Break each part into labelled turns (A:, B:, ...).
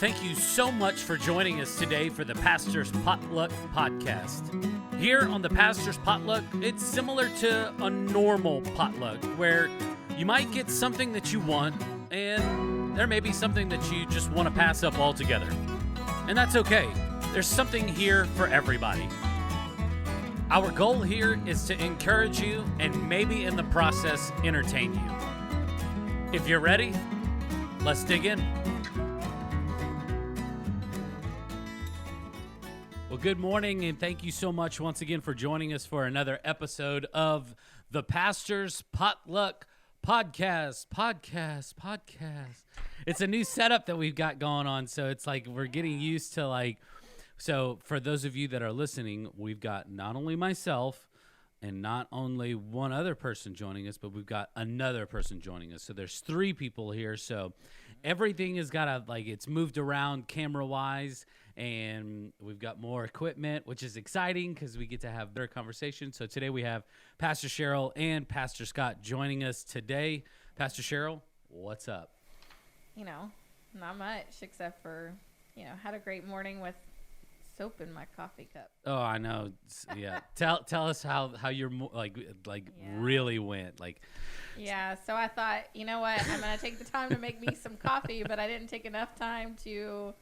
A: Thank you so much for joining us today for the Pastor's Potluck podcast. Here on the Pastor's Potluck, it's similar to a normal potluck where you might get something that you want and there may be something that you just want to pass up altogether. And that's okay. There's something here for everybody. Our goal here is to encourage you and maybe in the process entertain you. If you're ready, let's dig in. Well, good morning, and thank you so much once again for joining us for another episode of the Pastor's Potluck podcast. It's a new setup that we've got going on, so it's like we're getting used to so for those of you that are listening, we've got not only myself and not only one other person joining us, but we've got another person joining us. So there's three people here, so everything has got it's moved around camera-wise, and we've got more equipment, which is exciting because we get to have better conversation. So today we have Pastor Cheryl and Pastor Scott joining us today. Pastor Cheryl, what's up?
B: Not much except for, had a great morning with soap in my coffee cup.
A: Oh, I know. Yeah. Tell us how your really went.
B: Yeah, so I thought, you know what? I'm going to take the time to make me some coffee, but I didn't take enough time to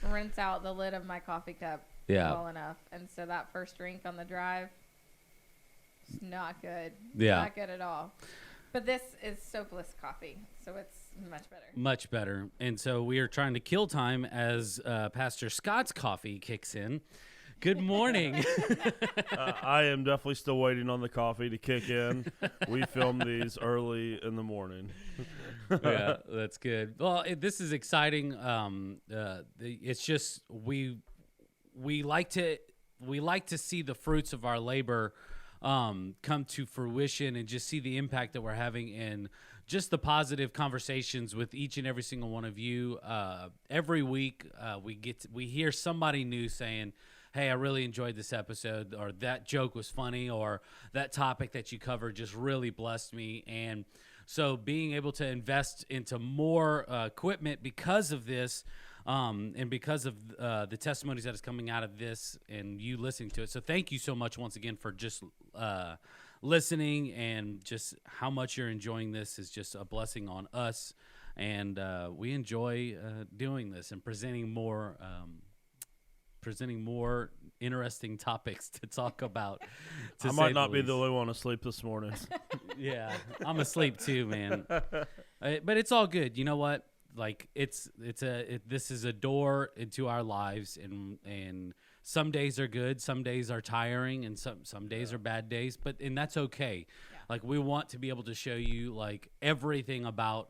B: rinse out the lid of my coffee cup well enough. And so that first drink on the drive is not good.
A: Yeah.
B: Not good at all. But this is soapless coffee, so it's much better.
A: Much better. And so we are trying to kill time as Pastor Scott's coffee kicks in. Good morning.
C: I am definitely still waiting on the coffee to kick in. We film these early in the morning.
A: Yeah, that's good. Well, this is exciting. It's just we like to see the fruits of our labor come to fruition and just see the impact that we're having and just the positive conversations with each and every single one of you. Every week we hear somebody new saying, hey, I really enjoyed this episode, or that joke was funny, or that topic that you covered just really blessed me. And so being able to invest into more equipment because of this, and because of the testimonies that is coming out of this and you listening to it. So thank you so much once again for just listening, and just how much you're enjoying this is just a blessing on us. And we enjoy doing this and presenting more interesting topics to talk about.
C: I might not be the only one asleep this morning.
A: Yeah, I'm asleep too, man. But it's all good. You know what? This is a door into our lives, and some days are good, some days are tiring, and some days are bad days. And that's okay. Yeah. We want to be able to show you everything about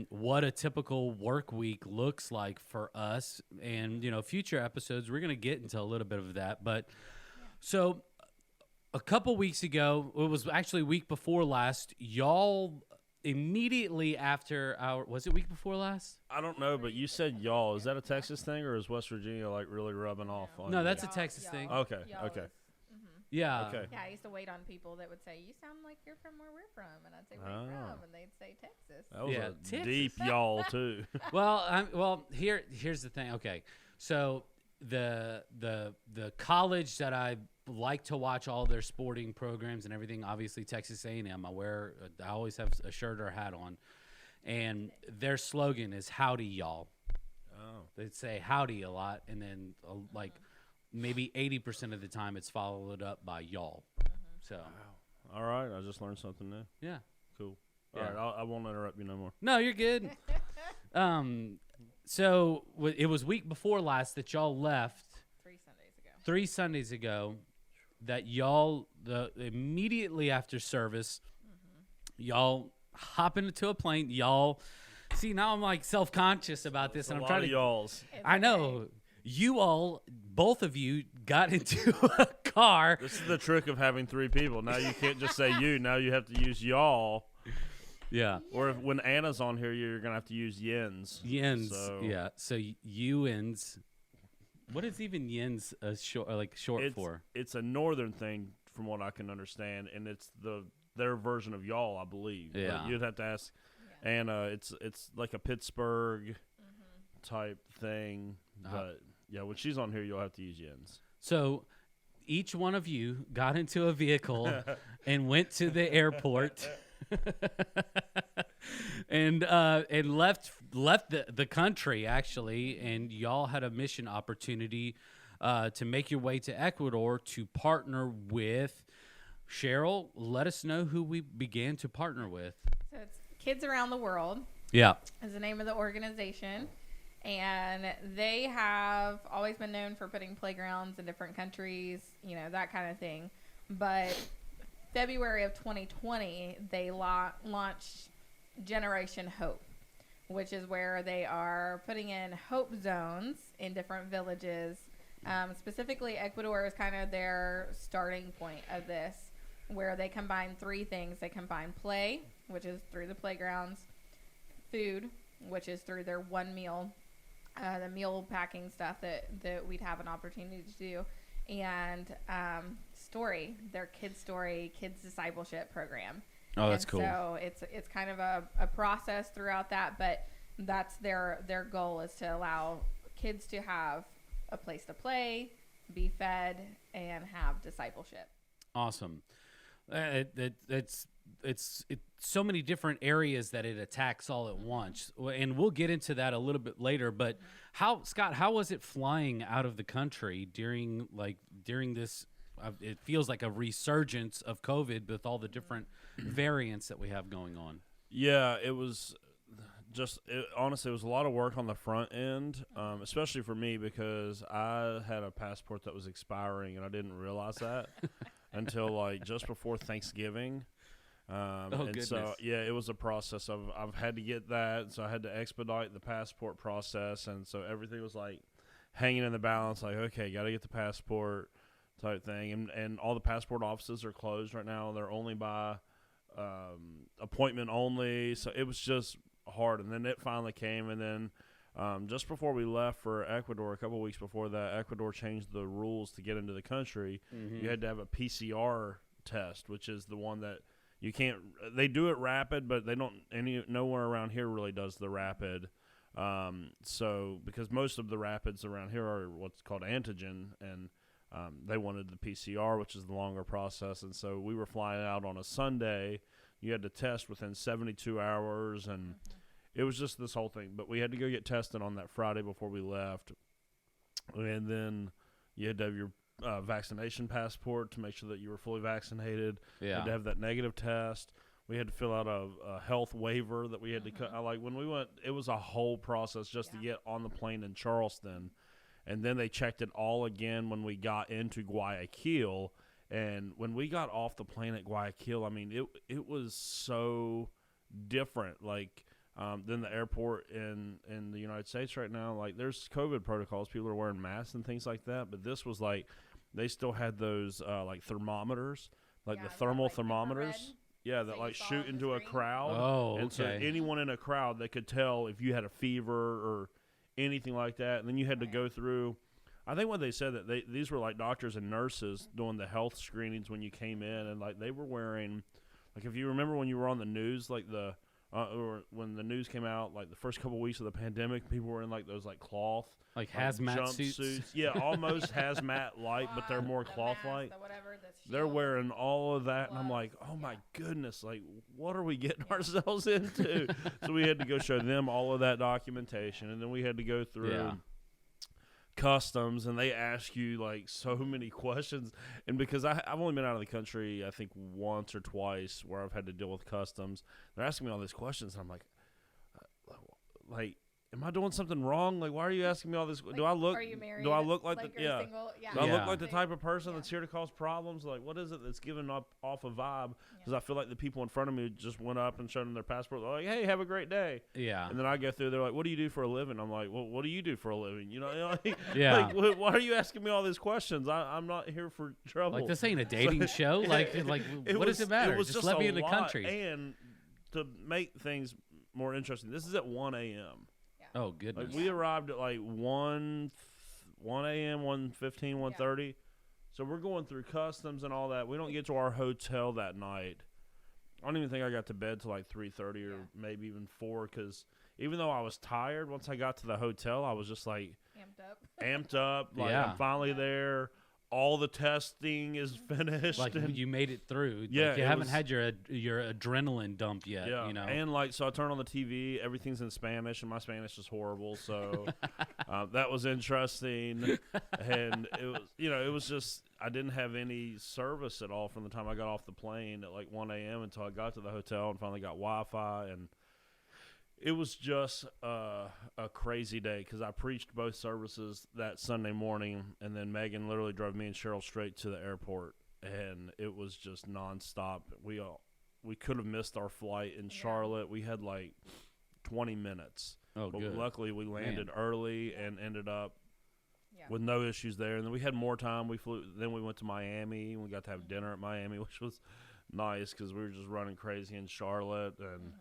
A: what a typical work week looks like for us. And, future episodes, we're going to get into a little bit of that. But so a couple weeks ago, it was actually week before last, y'all immediately after was it week before last?
C: I don't know, but you said y'all. Is that a Texas thing, or is West Virginia really rubbing off on
A: No,
C: you?
A: that's a Texas thing.
C: Okay.
A: Yeah.
C: Okay.
B: Yeah, I used to wait on people that would say, you sound like you're from where we're from. And I'd say, where are you from? And they'd say, Texas.
C: That was a
A: Texas.
C: deep y'all, too.
A: Well, here's the thing. Okay, so the college that I like to watch all their sporting programs and everything, obviously Texas A&M. I always have a shirt or a hat on, and their slogan is "Howdy, y'all." Oh, they say "Howdy" a lot, and then maybe 80% of the time it's followed up by "y'all." So,
C: wow. All right, I just learned something new.
A: Yeah,
C: cool. All right, I won't interrupt you no more.
A: No, you're good. So it was week before last that y'all left. 3 Sundays ago, that y'all immediately after service, y'all hop into a plane. Y'all see, now I'm self-conscious about this, and I'm trying to.
C: Y'alls.
A: I know you all, both of you, got into a car.
C: This is the trick of having three people. Now you can't just say you. Now you have to use y'all.
A: Yeah.
C: Or when Anna's on here, you're gonna have to use yens.
A: Yens.
C: So.
A: Yeah. So yens. What is even yens short for?
C: It's a northern thing, from what I can understand, and it's their version of y'all, I believe.
A: Yeah.
C: But you'd have to ask, and it's like a Pittsburgh type thing. But yeah, when she's on here, you'll have to use Yen's.
A: So each one of you got into a vehicle and went to the airport and left the country, actually, and y'all had a mission opportunity to make your way to Ecuador to partner with Cheryl. Let us know who we began to partner with.
B: So it's Kids Around the World.
A: Yeah,
B: is the name of the organization. And they have always been known for putting playgrounds in different countries, that kind of thing. But February of 2020, they launched Generation Hope, which is where they are putting in hope zones in different villages. Specifically, Ecuador is kind of their starting point of this, where they combine three things. They combine play, which is through the playgrounds, food, which is through their one meal, the meal packing stuff that we'd have an opportunity to do, and story, their kids discipleship program.
A: Oh, that's cool.
B: So it's kind of a process throughout that, but that's their goal, is to allow kids to have a place to play, be fed, and have discipleship.
A: Awesome. It's so many different areas that it attacks all at once, and we'll get into that a little bit later. But Scott, how was it flying out of the country during this? It feels like a resurgence of COVID with all the different variants that we have going on.
C: Yeah, it was honestly, it was a lot of work on the front end, especially for me, because I had a passport that was expiring and I didn't realize that until just before Thanksgiving.
A: Goodness.
C: So yeah, it was a process of I've had to get that, so I had to expedite the passport process, and so everything was hanging in the balance. Okay, got to get the passport type thing, and all the passport offices are closed right now. They're only by appointment only, so it was just hard. And then it finally came, and then just before we left for Ecuador, a couple of weeks before that, Ecuador changed the rules to get into the country. Mm-hmm. You had to have a PCR test, which is the one that you can't. They do it rapid, but they don't. Nowhere around here really does the rapid. So because most of the rapids around here are what's called antigen, and they wanted the PCR, which is the longer process. And so we were flying out on a Sunday. You had to test within 72 hours, and it was just this whole thing. But we had to go get tested on that Friday before we left. And then you had to have your vaccination passport to make sure that you were fully vaccinated. Yeah. You had to have that negative test. We had to fill out a health waiver that we had to cut. When we went, it was a whole process just to get on the plane in Charleston. And then they checked it all again when we got into Guayaquil. And when we got off the plane at Guayaquil, it was so different, than the airport in the United States right now. There's COVID protocols. People are wearing masks and things like that. But this was they still had those, thermometers, the thermal thermometers. Yeah, that shoot into a crowd.
A: Oh, okay.
C: And so anyone in a crowd, they could tell if you had a fever or anything like that. And then you had to go through. I think what they said that these were doctors and nurses doing the health screenings when you came in, and they were wearing, if you remember when you were on the news, or when the news came out, the first couple of weeks of the pandemic, people were in those cloth
A: hazmat suits.
C: Yeah, almost hazmat like, but they're more cloth like. They're wearing all of that, and I'm oh my goodness, what are we getting ourselves into? So we had to go show them all of that documentation, and then we had to go through customs, and they ask you so many questions. And because I've only been out of the country I think once or twice where I've had to deal with customs, they're asking me all these questions, and I'm am I doing something wrong? Why are you asking me all this? Do I look?
B: Are you married?
C: Do I look like
B: the?
C: Yeah.
B: Single? Yeah.
C: Do I look like the type of person that's here to cause problems? What is it that's giving off a vibe? Because I feel like the people in front of me just went up and showed them their passport. They're hey, have a great day.
A: Yeah.
C: And then I go through. They're what do you do for a living? I'm well, what do you do for a living?
A: Yeah.
C: Why are you asking me all these questions? I'm not here for trouble.
A: This ain't a dating show. What does it matter?
C: It was just
A: let me in the
C: lot,
A: country.
C: And to make things more interesting, this is at 1 a.m.
A: Oh, goodness.
C: We arrived at 1 a.m., 1:15, 1:30. So we're going through customs and all that. We don't get to our hotel that night I don't even think I got to bed till like 3:30 or maybe even 4, because even though I was tired, once I got to the hotel, I was just like amped up. Like I'm finally there. All the testing is finished.
A: Like you made it through.
C: Yeah,
A: like you haven't had your adrenaline dump yet.
C: Yeah,
A: you know.
C: And like, so I turned on the TV. Everything's in Spanish, and my Spanish is horrible. So that was interesting. And it was, it was just, I didn't have any service at all from the time I got off the plane at like 1 a.m. until I got to the hotel and finally got Wi-Fi. And it was just a crazy day because I preached both services that Sunday morning, and then Megan literally drove me and Cheryl straight to the airport, and it was just nonstop. We could have missed our flight in Charlotte. We had like 20 minutes.
A: Oh,
C: but
A: good.
C: Luckily, we landed early and ended up with no issues there. And then we had more time. We flew. Then we went to Miami, and we got to have dinner at Miami, which was nice because we were just running crazy in Charlotte. And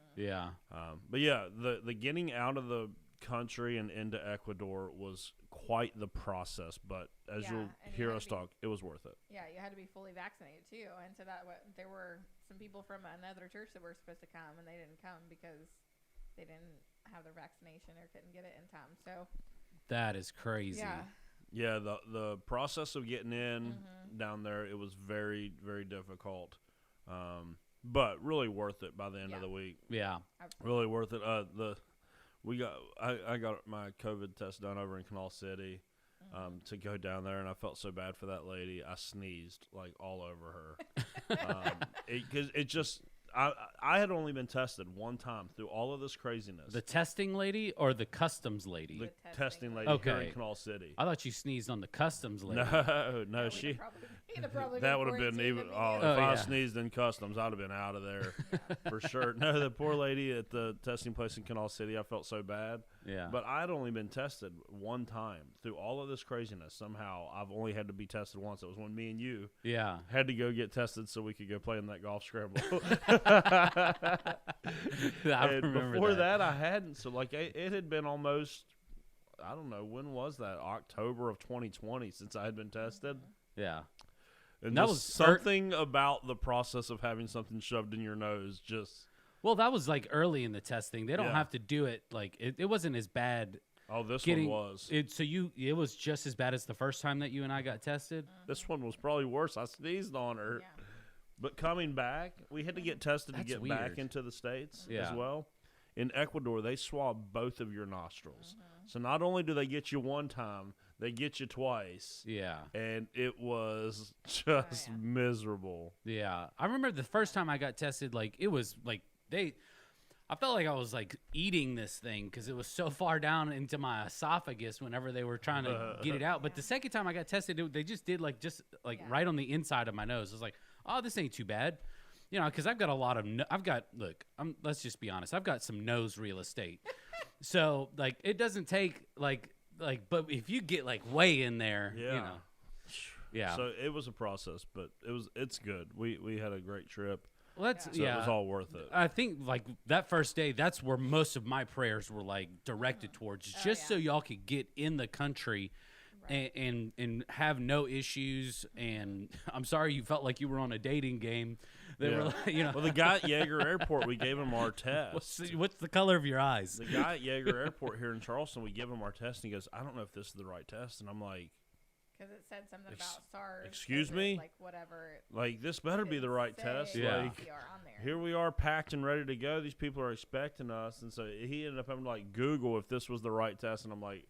C: but yeah, the getting out of the country and into Ecuador was quite the process, but as you'll hear us talk, it was worth it.
B: Yeah, you had to be fully vaccinated too, and so there were some people from another church that were supposed to come, and they didn't come because they didn't have their vaccination or couldn't get it in time. So
A: that is crazy.
C: Yeah, the process of getting in down there, it was very, very difficult. But really worth it by the end of the week.
A: Yeah.
B: Absolutely.
C: Really worth it. I got my COVID test done over in Canal City to go down there, and I felt so bad for that lady. I sneezed like all over her. Because it just I had only been tested one time through all of this craziness.
A: The testing lady or the customs lady?
C: The testing lady here in Canal City.
A: I thought you sneezed on the customs lady.
C: No, she. That would have been even. If I sneezed in customs, I'd have been out of there for sure. No, the poor lady at the testing place in Canal City, I felt so bad.
A: Yeah.
C: But I'd only been tested one time through all of this craziness. Somehow, I've only had to be tested once. It was when me and you had to go get tested so we could go play in that golf scramble. And before that, I hadn't. So, like, it had been almost, I don't know, when was that? October of 2020 since I had been tested.
A: Yeah.
C: And that was something about the process of having something shoved in your nose just.
A: Well, that was like early in the testing. They don't have to do it like it wasn't as bad.
C: Oh, this one was.
A: It was just as bad as the first time that you and I got tested.
C: This one was probably worse. I sneezed on her. Yeah. But coming back, we had to get tested to get back into the States as well. In Ecuador, they swab both of your nostrils. So not only do they get you one time, they get you twice.
A: Yeah.
C: And it was just miserable.
A: Yeah. I remember the first time I got tested, like, it was like I felt like I was like eating this thing because it was so far down into my esophagus whenever they were trying to get it out. But the second time I got tested, they just did like right on the inside of my nose. I was like, oh, this ain't too bad. You know, because I've got a lot of let's just be honest. I've got some nose real estate. So, like, it doesn't take, but if you get, like, way in there, you know. Yeah.
C: So, it was a process, but it's good. We had a great trip.
A: Well,
C: so it was all worth it.
A: I think, like, that first day, that's where most of my prayers were, like, directed towards. Just so y'all could get in the country and have no issues. And I'm sorry you felt like you were on a dating game. They were like, you know.
C: Well, the guy at Yeager Airport, we gave him our test.
A: What's the color of your eyes?
C: The guy at Yeager Airport here in Charleston, we give him our test, and he goes, I don't know if this is the right test. And I'm like.
B: Because it said something about SARS.
C: Excuse me?
B: Like, whatever.
C: Like, this better be the right test.
A: Yeah.
C: Like, here we are packed and ready to go. These people are expecting us. And so he ended up having to, like, Google if this was the right test. And I'm like,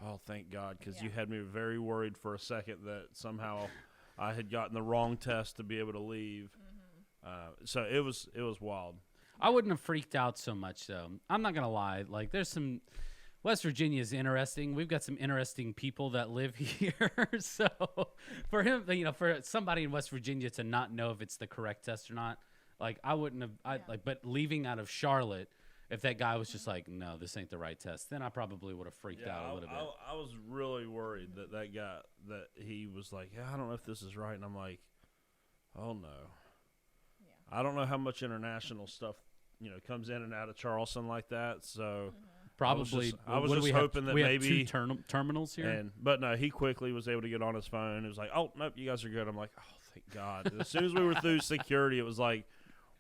C: oh, thank God, because you had me very worried for a second that somehow I had gotten the wrong test to be able to leave. So it was wild.
A: I wouldn't have freaked out so much, though. I'm not going to lie. Like, there's some – West Virginia is interesting. We've got some interesting people that live here. So for him, you know, for somebody in West Virginia to not know if it's the correct test or not, like, I wouldn't have but leaving out of Charlotte, if that guy was just like, no, this ain't the right test, then I probably would have freaked out a little bit.
C: I was really worried that guy, that he was like, yeah, I don't know if this is right. And I'm like, oh, no. I don't know how much international stuff, you know, comes in and out of Charleston like that. So
A: probably,
C: I was just hoping that maybe
A: have two terminals here.
C: But no, he quickly was able to get on his phone. It was like, oh, nope, you guys are good. I'm like, oh, thank God. As soon as we were through security, it was like,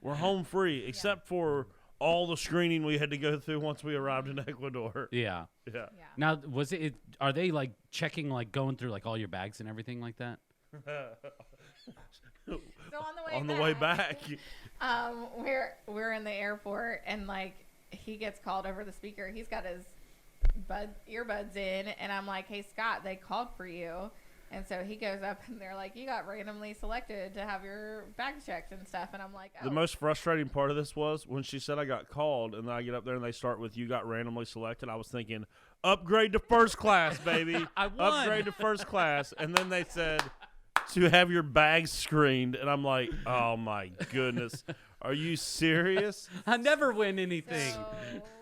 C: We're home free, except for all the screening we had to go through once we arrived in Ecuador.
A: Yeah. Now, was it? Are they like checking, like going through like all your bags and everything like that?
B: So
C: on the way back,
B: we're in the airport, and like he gets called over the speaker. He's got his earbuds in, and I'm like, "Hey Scott, they called for you." And so he goes up, and they're like, "You got randomly selected to have your bags checked and stuff." And I'm like, "Oh."
C: The most frustrating part of this was when she said I got called, and then I get up there and they start with "You got randomly selected." I was thinking, "Upgrade to first class, baby!
A: I won.
C: Upgrade to first class." And then they said to have your bags screened, and I'm like, "Oh my goodness, are you serious?"
A: I never win anything.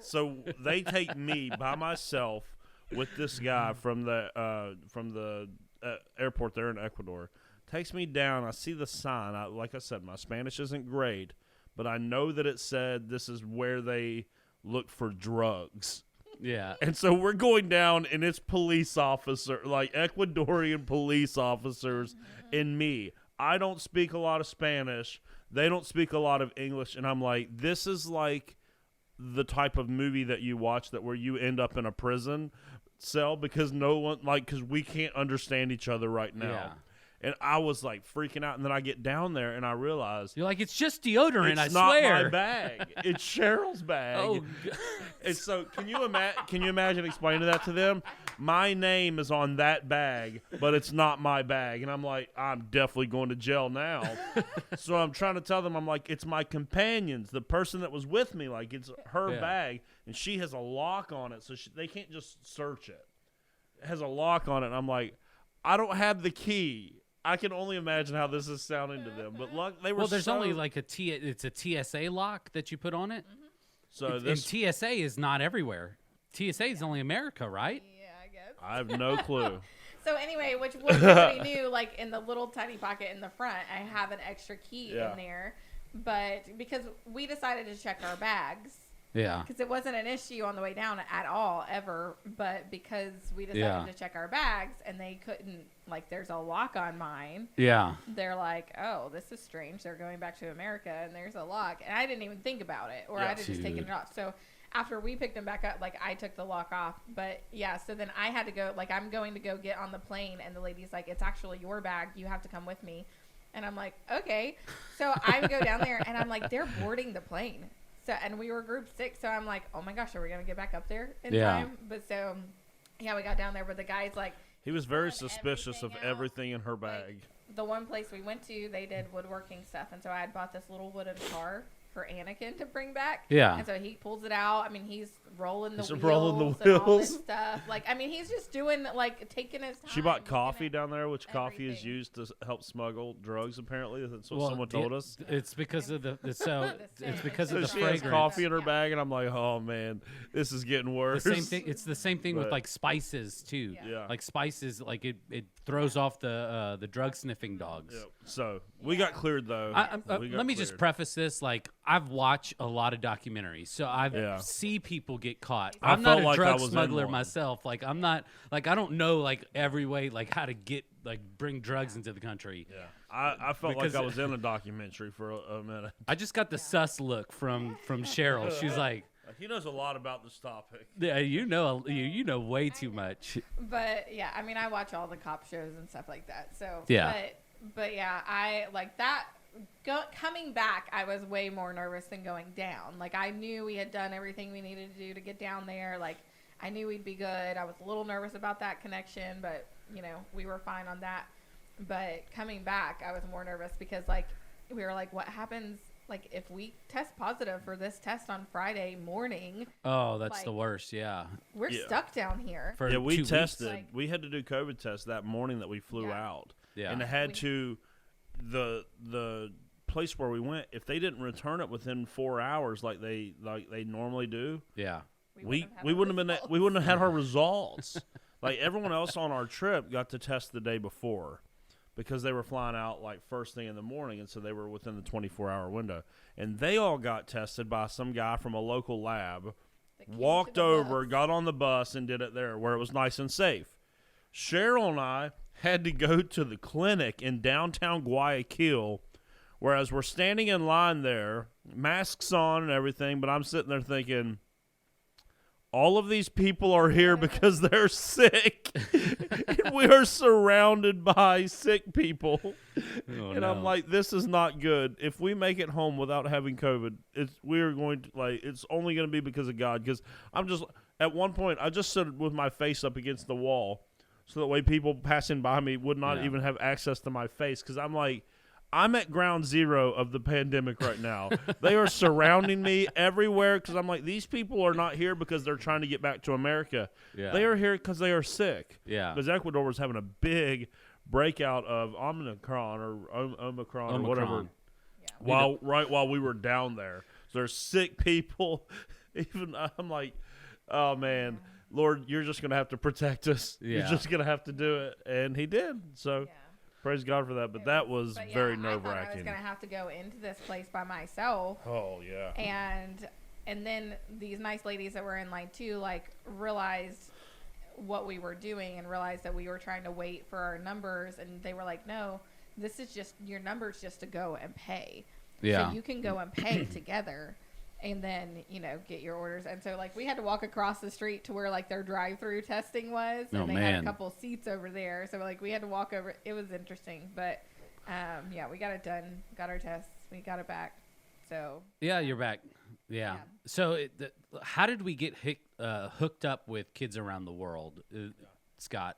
C: So they take me by myself with this guy from the airport there in Ecuador. Takes me down. I see the sign. Like I said, my Spanish isn't great, but I know that it said this is where they look for drugs.
A: Yeah.
C: And so we're going down, and it's police officer, like Ecuadorian police officers, and me. I don't speak a lot of Spanish. They don't speak a lot of English, and I'm like, this is like the type of movie that you watch where you end up in a prison cell because because we can't understand each other right now.
A: Yeah.
C: And I was like freaking out, and then I get down there and I realize
A: You're like, it's just deodorant.
C: it's
A: I
C: not
A: swear.
C: my bag. It's Cheryl's bag.
A: Oh,
C: And so can you imagine explaining that to them? My name is on that bag, but it's not my bag. And I'm like, I'm definitely going to jail now. So I'm trying to tell them, I'm like, it's my companion's, the person that was with me. Like, it's her bag, and she has a lock on it, so they can't just search it. It has a lock on it, and I'm like, I don't have the key. I can only imagine how this is sounding to them. But look, they were
A: well, there's only like it's a TSA lock that you put on it.
C: So
A: and TSA is not everywhere. TSA is only America, right?
B: Yeah, I guess.
C: I have no clue.
B: So anyway, which nobody knew, like in the little tiny pocket in the front, I have an extra key in there. But because we decided to check our bags.
A: Yeah.
B: Because it wasn't an issue on the way down at all, ever. But because we decided to check our bags and they couldn't, like, there's a lock on mine.
A: Yeah.
B: They're like, oh, this is strange. They're going back to America and there's a lock. And I didn't even think about it. Or I'd have just taken it off. So after we picked them back up, like, I took the lock off. But, yeah, so then I had to go, like, I'm going to go get on the plane. And the lady's like, it's actually your bag. You have to come with me. And I'm like, okay. So I go down there and I'm like, they're boarding the plane. So, and we were group 6, so I'm like, oh my gosh, are we going to get back up there in time? But so, yeah, we got down there, but the guy's like...
C: He was very suspicious of everything in her bag.
B: Like, the one place we went to, they did woodworking stuff, and so I had bought this little wooden car for Anakin to bring back. Yeah. And so he pulls it out. I mean, he's rolling the wheels and all this stuff. Like, I mean, he's just doing, like, taking his time.
C: She bought coffee down there, which coffee is used to help smuggle drugs, apparently. That's what someone told us.
A: It's because of the it's because of the
C: she
A: fragrance.
C: has coffee in her bag, and I'm like, oh, man, this is getting worse.
A: The same thing. It's the same thing with, like, spices, too.
C: Yeah.
A: Like, spices, like, it throws off the drug-sniffing dogs.
C: Yep. So, we got cleared, though.
A: Let me just preface this. Like, I've watched a lot of documentaries, so I see people get caught. I'm not a drug smuggler myself. Like, I'm not, like, I don't know, like, every way, like, how to get, like, bring drugs into the country.
C: Yeah. I felt like I was in a documentary for a minute.
A: I just got the sus look from Cheryl. She's like,
C: he knows a lot about this topic.
A: Yeah, you know way too much.
B: But yeah, I mean, I watch all the cop shows and stuff like that. So
A: yeah.
B: But yeah, I like that. Coming back, I was way more nervous than going down. Like, I knew we had done everything we needed to do to get down there. Like, I knew we'd be good. I was a little nervous about that connection, but, you know, we were fine on that. But coming back, I was more nervous because, like, we were like, what happens, like, if we test positive for this test on Friday morning?
A: Oh, that's like, the worst, yeah.
B: We're stuck down here.
C: For we tested. Like, we had to do COVID tests that morning that we flew out. Yeah. And it had to... The place where we went, if they didn't return it within 4 hours like they normally do, we wouldn't have had our results. Like, everyone else on our trip got to test the day before because they were flying out like first thing in the morning, and so they were within the 24-hour window. And they all got tested by some guy from a local lab, walked over, got on the bus, and did it there where it was nice and safe. Cheryl and I had to go to the clinic in downtown Guayaquil Whereas we're standing in line there, masks on and everything, but I'm sitting there thinking, all of these people are here because they're sick. And we are surrounded by sick people. I'm like, this is not good. If we make it home without having COVID, it's only going to be because of God. Because I'm just, at one point, I just stood with my face up against the wall so that way people passing by me would not even have access to my face. Because I'm like, I'm at ground zero of the pandemic right now. They are surrounding me everywhere because I'm like, these people are not here because they're trying to get back to America. Yeah. They are here because they are sick. Yeah. Because Ecuador was having a big breakout of Omicron or whatever. Yeah. While we were down there. So there's sick people. Even I'm like, oh man, Lord, you're just gonna have to protect us. Yeah. You're just gonna have to do it. And he did. So praise God for that, but that was very nerve-wracking.
B: I was going to have to go into this place by myself.
C: Oh, yeah.
B: And then these nice ladies that were in line too, like, realized what we were doing and realized that we were trying to wait for our numbers. And they were like, no, this is just, your number's just to go and pay. Yeah. So you can go and pay together and then, get your orders. And so, like, we had to walk across the street to where, like, their drive-through testing was. And they had a couple seats over there. So, like, we had to walk over. It was interesting. But, we got it done. Got our tests. We got it back. So.
A: Yeah, you're back. Yeah. So, how did we get hooked up with Kids Around the World, Scott?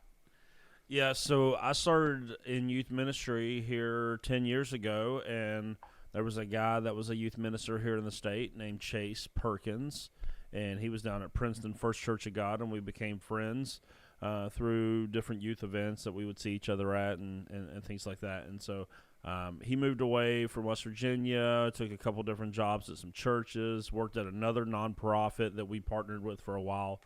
C: Yeah, so I started in youth ministry here 10 years ago, and there was a guy that was a youth minister here in the state named Chase Perkins, and he was down at Princeton First Church of God, and we became friends through different youth events that we would see each other at and things like that. And so he moved away from West Virginia, took a couple different jobs at some churches, worked at another nonprofit that we partnered with for a while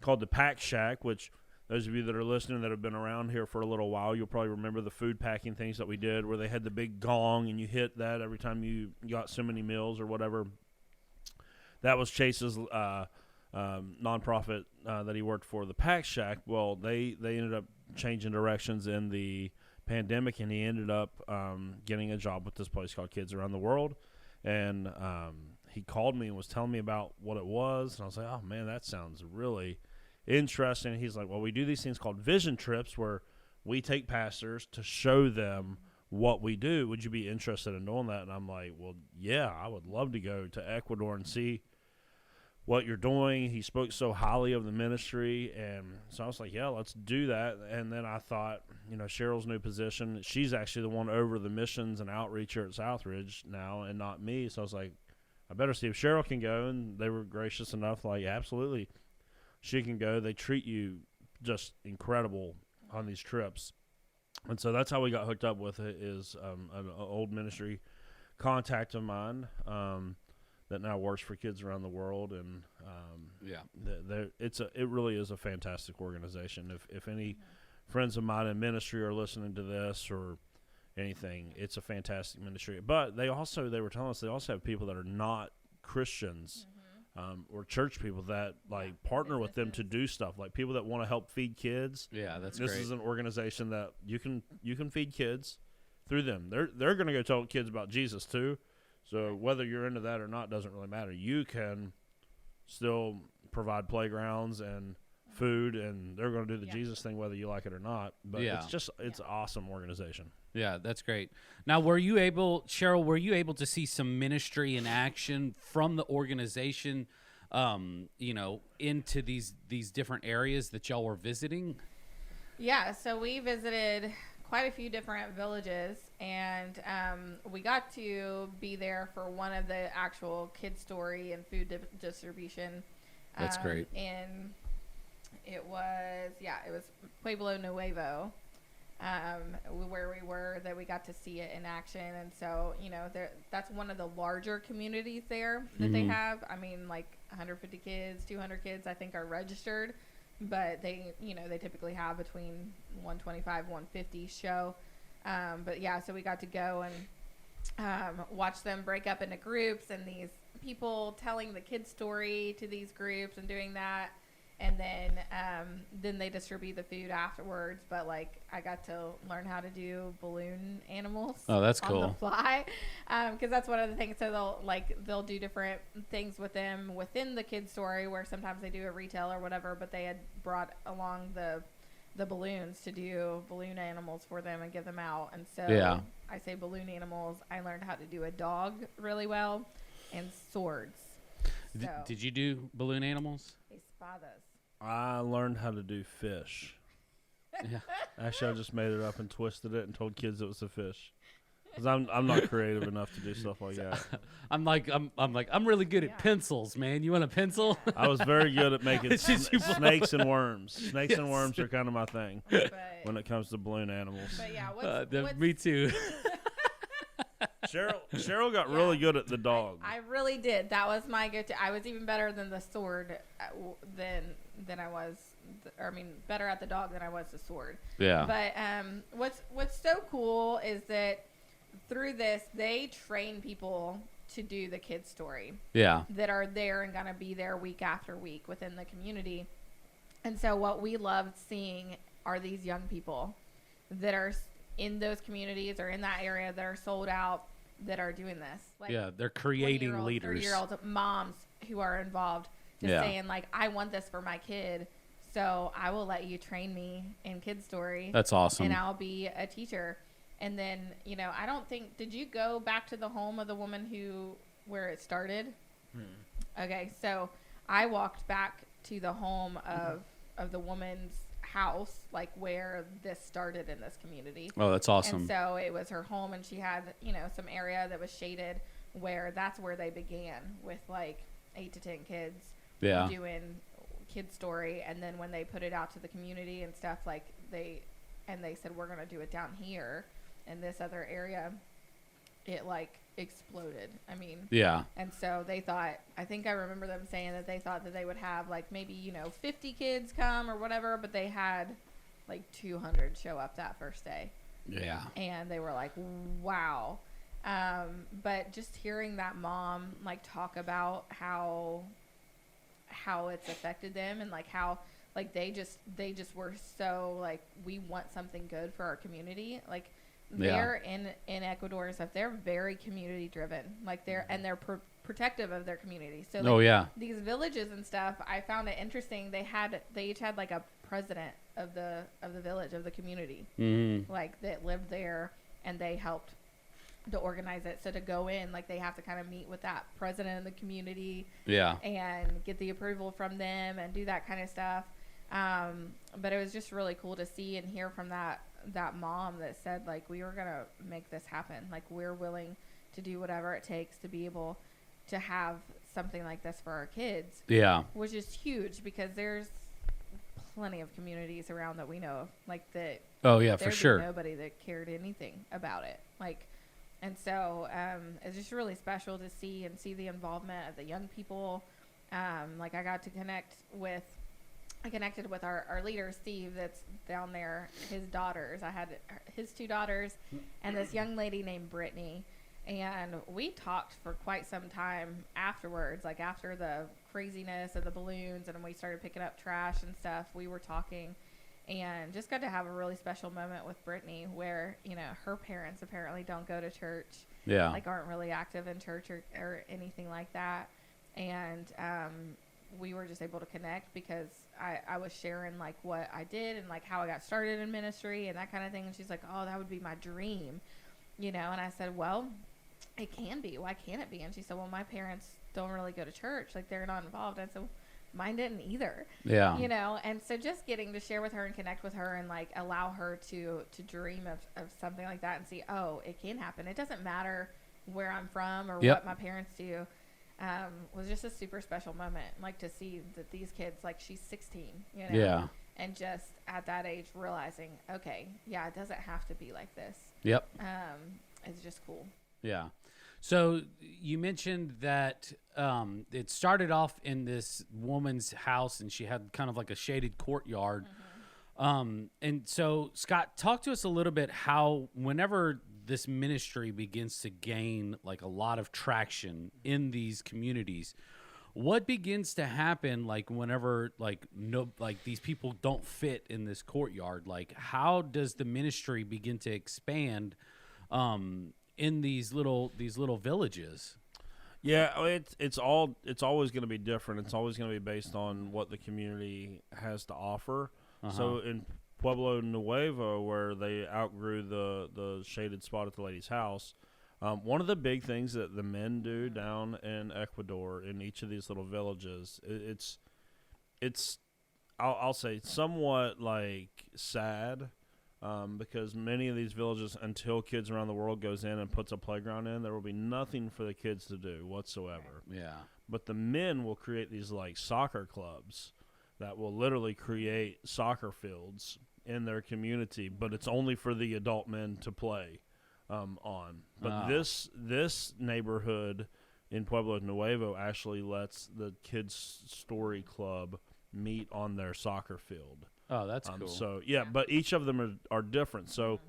C: called the Pack Shack, which those of you that are listening that have been around here for a little while, you'll probably remember the food packing things that we did where they had the big gong and you hit that every time you got so many meals or whatever. That was Chase's nonprofit that he worked for, the Pack Shack. Well, they ended up changing directions in the pandemic, and he ended up getting a job with this place called Kids Around the World. And he called me and was telling me about what it was, and I was like, oh, man, that sounds really interesting. He's like, well, we do these things called vision trips where we take pastors to show them what we do. Would you be interested in doing that? And I'm like, well, yeah, I would love to go to Ecuador and see what you're doing. He spoke so highly of the ministry, and so I was like, yeah, let's do that. And then I thought, Cheryl's new position, she's actually the one over the missions and outreach here at Southridge now and not me. So I was like, I better see if Cheryl can go, and they were gracious enough, like, absolutely. She can go. They treat you just incredible on these trips. And so that's how we got hooked up with it, is an old ministry contact of mine that now works for Kids Around the World. And it really is a fantastic organization. If any friends of mine in ministry are listening to this or anything, it's a fantastic ministry. But they were telling us they also have people that are not Christians or church people that partner with them to do stuff, like people that want to help feed kids.
A: Yeah, that's
C: great. This is an organization that you can feed kids through them. They're going to go tell kids about Jesus too. So whether you're into that or not doesn't really matter. You can still provide playgrounds and food, and they're going to do the Jesus thing whether you like it or not. But it's an awesome organization.
A: Yeah, that's great. Now, Cheryl, were you able to see some ministry in action from the organization, into these different areas that y'all were visiting?
B: Yeah, so we visited quite a few different villages, and we got to be there for one of the actual kid story and food distribution.
A: That's great.
B: And it was Pueblo Nuevo. Where we were, that we got to see it in action. And so, that's one of the larger communities there that they have. I mean, like 150 kids, 200 kids, I think, are registered, but they typically have between 125, 150 show. So we got to go and watch them break up into groups, and these people telling the kids' story to these groups and doing that. And then they distribute the food afterwards. But like I got to learn how to do balloon animals.
A: Oh, that's cool.
B: On the fly, because that's one of the things. So they'll do different things with them within the kid's story, where sometimes they do a retail or whatever. But they had brought along the balloons to do balloon animals for them and give them out. And so I say balloon animals. I learned how to do a dog really well and swords. So,
A: did you do balloon animals?
B: Espadas.
C: I learned how to do fish.
A: Yeah.
C: Actually, I just made it up and twisted it and told kids it was a fish. Because I'm not creative enough to do stuff like that.
A: I'm really good at pencils, man. You want a pencil?
C: I was very good at making snakes and worms. Snakes and worms are kind of my thing when it comes to balloon animals.
B: But yeah,
A: me too.
C: Cheryl got really good at the dog.
B: I really did. That was my go-to. I was even better than the sword than I was. Better at the dog than I was the sword.
A: Yeah.
B: But what's so cool is that through this, they train people to do the kids' story.
A: Yeah.
B: That are there and gonna be there week after week within the community. And so what we loved seeing are these young people that are in those communities or in that area that are sold out, that are doing this. Like
A: they're creating leaders.
B: 30-year-old moms who are involved, just saying like, I want this for my kid, so I will let you train me in kid story.
A: That's awesome.
B: And I'll be a teacher. And then, I don't think, did you go back to the home of the woman where it started? Okay, so I walked back to the home of the woman's house, like where this started in this community.
A: Oh, that's awesome.
B: And so it was her home, and she had, some area that was shaded where that's where they began with like 8 to 10 kids doing kid story. And then when they put it out to the community and stuff, like they said, we're going to do it down here in this other area, it like exploded. And so they thought, I think I remember them saying that they thought that they would have like maybe 50 kids come or whatever, but they had like 200 show up that first day. And they were like, wow. But just hearing that mom like talk about how it's affected them, and like how like they just were so like, we want something good for our community. Like they're in Ecuador and stuff, they're very community driven, like they're protective of their community. So like, these villages and stuff, I found it interesting. They each had like a president of the village, of the community, like that lived there, and they helped to organize it. So to go in, like they have to kind of meet with that president of the community, and get the approval from them and do that kind of stuff. But it was just really cool to see and hear from that mom that said like, we were gonna make this happen, like we're willing to do whatever it takes to be able to have something like this for our kids, which is huge, because there's plenty of communities around that we know of, like that
A: for sure,
B: nobody that cared anything about it, like. And so it's just really special to see the involvement of the young people. Like I got to connected with our leader, Steve, that's down there, his daughters. I had his 2 daughters and this young lady named Brittany. And we talked for quite some time afterwards, like after the craziness of the balloons and we started picking up trash and stuff, we were talking and just got to have a really special moment with Brittany where, her parents apparently don't go to church. Like aren't really active in church or anything like that. And we were just able to connect because I was sharing like what I did and like how I got started in ministry and that kind of thing. And she's like, oh, that would be my dream, and I said, well, it can be. Why can't it be? And she said, well, my parents don't really go to church. Like they're not involved. And so mine didn't either. And so just getting to share with her and connect with her and like allow her to dream of something like that and see, oh, it can happen. It doesn't matter where I'm from or what my parents do. Was just a super special moment, like to see that these kids, like she's 16, and just at that age realizing, okay, it doesn't have to be like this. It's just cool.
A: So you mentioned that it started off in this woman's house, and she had kind of like a shaded courtyard. And so, Scott, talk to us a little bit how whenever this ministry begins to gain like a lot of traction in these communities, what begins to happen like whenever like these people don't fit in this courtyard? Like, how does the ministry begin to expand in these little villages?
C: Yeah, it's always going to be different. It's always going to be based on what the community has to offer. So in Pueblo Nuevo, where they outgrew the shaded spot at the lady's house, one of the big things that the men do down in Ecuador in each of these little villages, it's I'll say somewhat like sad. Because many of these villages, until Kids Around the World goes in and puts a playground in, there will be nothing for the kids to do whatsoever.
A: Yeah.
C: But the men will create these like soccer clubs that will literally create soccer fields in their community, but it's only for the adult men to play on. But this neighborhood in Pueblo Nuevo actually lets the kids' story club meet on their soccer field.
A: Oh, that's cool.
C: So but each of them are different. So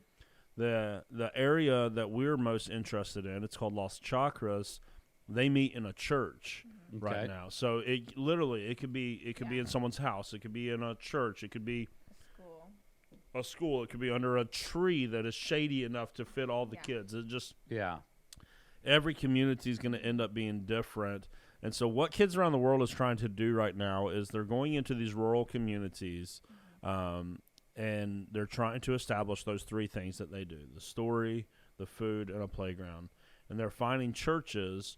C: the area that we're most interested in, it's called Las Chacras. They meet in a church right now. So it could be in someone's house. It could be in a church. It could be a school. It could be under a tree that is shady enough to fit all the kids. It just every community is going to end up being different. And so what Kids Around the World is trying to do right now is they're going into these rural communities. And they're trying to establish those three things that they do: the story, the food, and a playground. And they're finding churches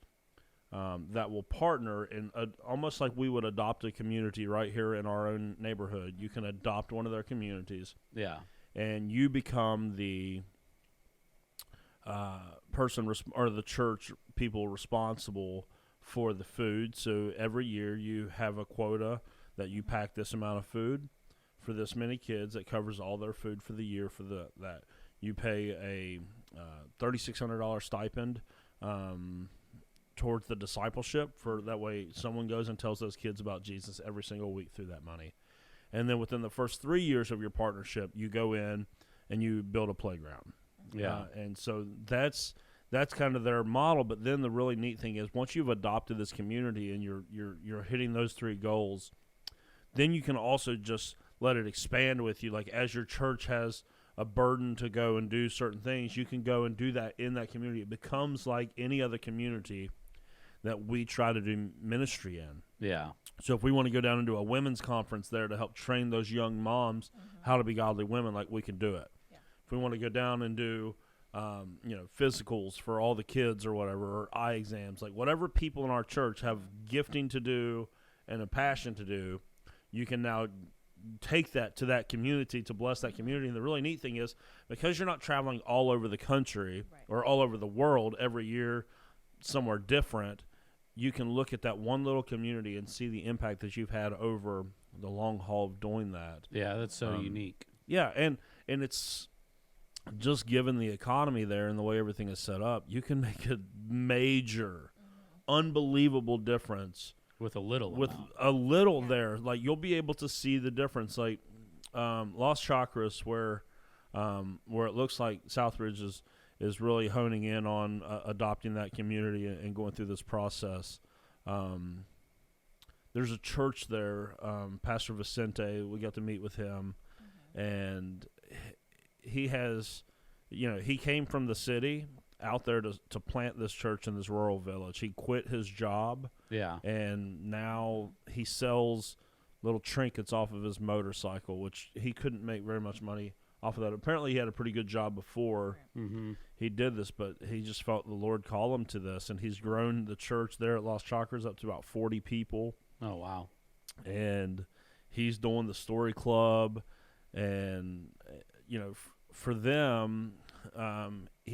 C: that will partner in almost like we would adopt a community right here in our own neighborhood. You can adopt one of their communities. Yeah. And you become the person or the church people responsible for the food. So every year you have a quota that you pack this amount of food for this many kids that covers all their food for the year. For that you pay a $3,600 stipend towards the discipleship, for that way someone goes and tells those kids about Jesus every single week through that money. And then within the first 3 years of your partnership, you go in and you build a playground. And so that's kind of their model. But then the really neat thing is, once you've adopted this community and you're hitting those three goals, then you can also just let it expand with you. Like, as your church has a burden to go and do certain things, you can go and do that in that community. It becomes like any other community that we try to do ministry in. Yeah. So if we want to go down and do a women's conference there to help train those young moms how to be godly women, like, we can do it. Yeah. If we want to go down and do physicals for all the kids or whatever, or eye exams, like whatever people in our church have gifting to do and a passion to do, you can now take that to that community to bless that community. And the really neat thing is, because you're not traveling all over the country or all over the world every year somewhere different, you can look at that one little community and see the impact that you've had over the long haul of doing that.
A: Yeah, that's so unique.
C: Yeah, and it's just given the economy there and the way everything is set up, you can make a major, unbelievable difference
A: with a little
C: there. Like, you'll be able to see the difference. Like Las Chacras, where it looks like Southridge is really honing in on adopting that community and going through this process. There's a church there, Pastor Vicente. We got to meet with him, and he has, he came from the city out there to plant this church in this rural village. He quit his job. Yeah. And now he sells little trinkets off of his motorcycle, which he couldn't make very much money off of that. Apparently he had a pretty good job before he did this, but he just felt the Lord call him to this, and he's grown the church there at Las Chacras up to about 40 people.
A: Oh, wow.
C: And he's doing the story club, and, for them,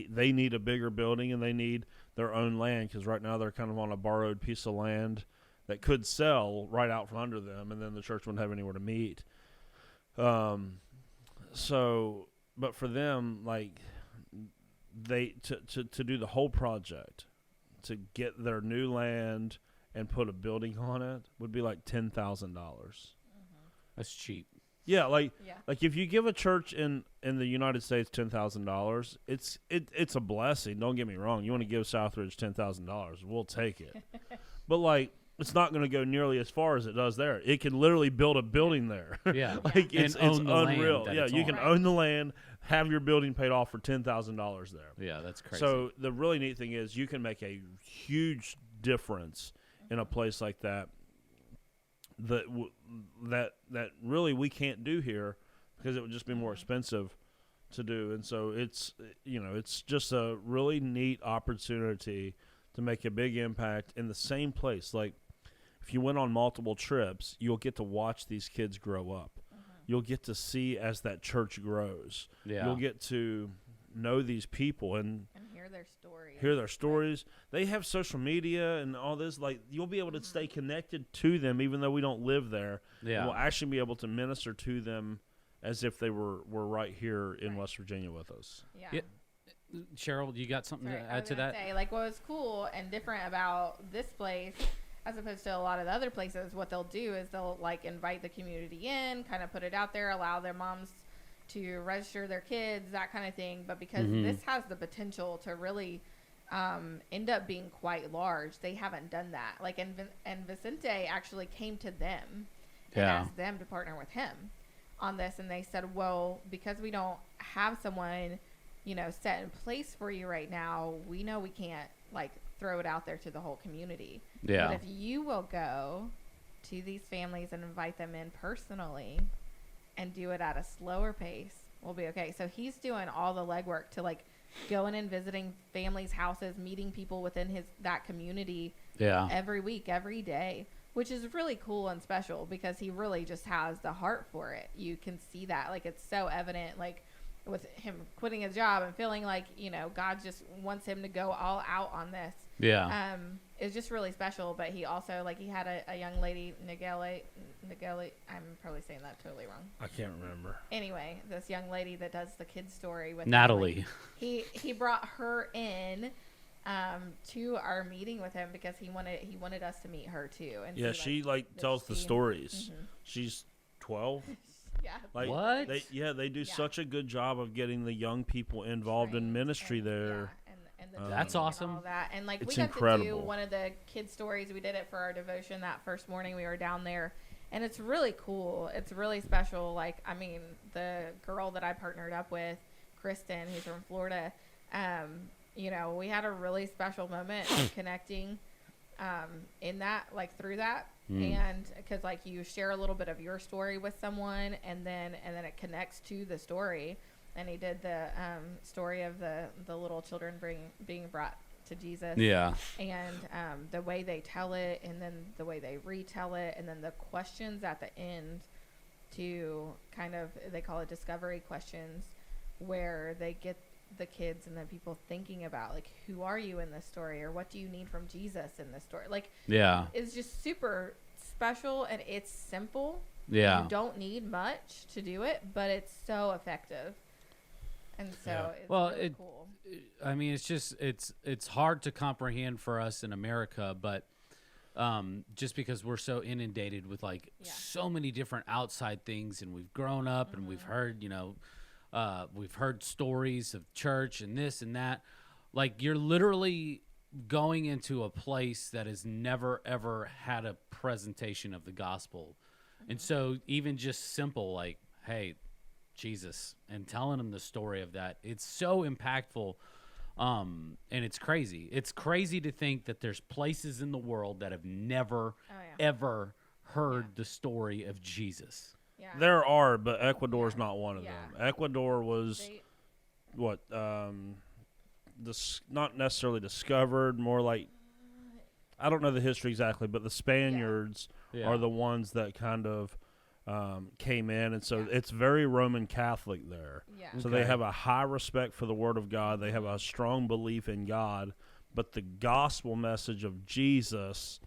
C: they need a bigger building and they need their own land, because right now they're kind of on a borrowed piece of land that could sell right out from under them, and then the church wouldn't have anywhere to meet. So, but for them, like, they to do the whole project, to get their new land and put a building on it, would be like $10,000.
A: That's cheap.
C: Yeah, like if you give a church in the United States $10,000, it's a blessing. Don't get me wrong. You want to give Southridge $10,000, we'll take it. But like it's not going to go nearly as far as it does there. It can literally build a building there.
A: Yeah.
C: Like it's unreal. Yeah, you can
B: on.
C: own the land, have your building paid off for $10,000 there.
A: Yeah, that's crazy.
C: So the really neat thing is you can make a huge difference in a place like that that really we can't do here because it would just be more expensive to do. And so it's just a really neat opportunity to make a big impact in the same place. Like if you went on multiple trips, you'll get to watch these kids grow up. You'll get to see as that church grows.
A: Yeah.
C: You'll get to know these people and
B: hear their stories.
C: They have social media and all this. Like you'll be able to stay connected to them even though we don't live there.
A: Yeah.
C: We'll actually be able to minister to them as if they were right here in West Virginia with us.
B: Yeah.
A: Cheryl, you got something to add to that?
B: Like what was cool and different about this place as opposed to a lot of the other places, what they'll do is they'll like invite the community in, kind of put it out there, allow their moms to register their kids, that kind of thing. But because this has the potential to really end up being quite large, they haven't done that. Like, and Vicente actually came to them and asked them to partner with him on this. And they said, well, because we don't have someone, set in place for you right now, we know we can't like throw it out there to the whole community.
A: Yeah.
B: But if you will go to these families and invite them in personally and do it at a slower pace, we'll be okay. So he's doing all the legwork to like going and visiting families' houses, meeting people within that community every week, every day, which is really cool and special because he really just has the heart for it. You can see that. Like it's so evident, like with him quitting his job and feeling like, God just wants him to go all out on this.
A: Yeah.
B: It's just really special. But he also, like, he had a young lady, Nageli, I'm probably saying that totally wrong.
C: I can't remember.
B: Anyway, this young lady that does the kids story with
A: Natalie.
B: Him, like, he brought her in to our meeting with him because he wanted us to meet her too. And
C: yeah,
B: see,
C: she tells the stories. She's 12.
B: Yeah.
C: Like,
A: what?
C: They do such a good job of getting the young people involved in ministry there.
B: And the
A: that's awesome.
B: and all that. And like
C: it's
B: we got
C: incredible.
B: to do one of the kids stories. We did it for our devotion that first morning we were down there, and it's really cool. It's really special. Like, I mean, the girl that I partnered up with, Kristen, who's from Florida, we had a really special moment of connecting in that, like through that. And because like you share a little bit of your story with someone and then it connects to the story. And he did the story of the little children being brought to Jesus.
A: Yeah.
B: And the way they tell it and then the way they retell it and then the questions at the end to kind of, they call it discovery questions, where they get the kids and the people thinking about like, who are you in this story, or what do you need from Jesus in this story? Like, it's just super special and it's simple.
A: Yeah.
B: You don't need much to do it, but it's so effective. And so it's really cool.
A: I mean, it's just it's hard to comprehend for us in America, but just because we're so inundated with like so many different outside things, and we've grown up and we've heard we've heard stories of church and this and that. Like, you're literally going into a place that has never ever had a presentation of the gospel, and so even just simple like, hey, Jesus, and telling them the story of that, it's so impactful. And it's crazy. It's crazy to think that there's places in the world that have never ever heard the story of Jesus.
B: Yeah.
C: There are, but Ecuador's not one of them. Ecuador was not necessarily discovered, more like, I don't know the history exactly, but the Spaniards are the ones that kind of came in, and so it's very Roman Catholic there. Yeah. So they have a high respect for the Word of God. They have a strong belief in God, but the gospel message of Jesus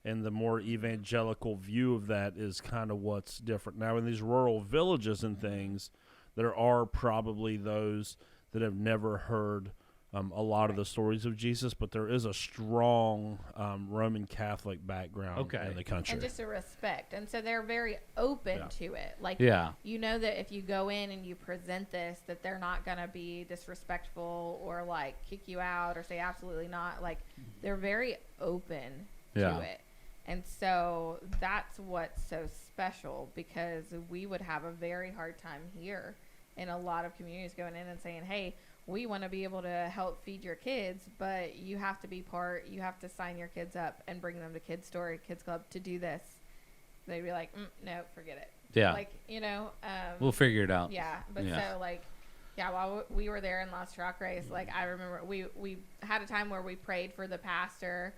C: and the more evangelical view of that is kind of what's different. Now, in these rural villages and things, there are probably those that have never heard a lot of the stories of Jesus, but there is a strong Roman Catholic background in the country.
B: And just a respect. And so they're very open to it. Like, you know that if you go in and you present this, that they're not going to be disrespectful or, like, kick you out or say absolutely not. Like, they're very open to it. And so that's what's so special, because we would have a very hard time here in a lot of communities going in and saying, hey, we want to be able to help feed your kids, but you have to be you have to sign your kids up and bring them to Kids Story, Kids Club to do this. They'd be like, no, forget it.
A: Yeah.
B: Like,
A: we'll figure it out.
B: Yeah. But so like, while we were there in Lost Rock Race, like I remember we had a time where we prayed for the pastor.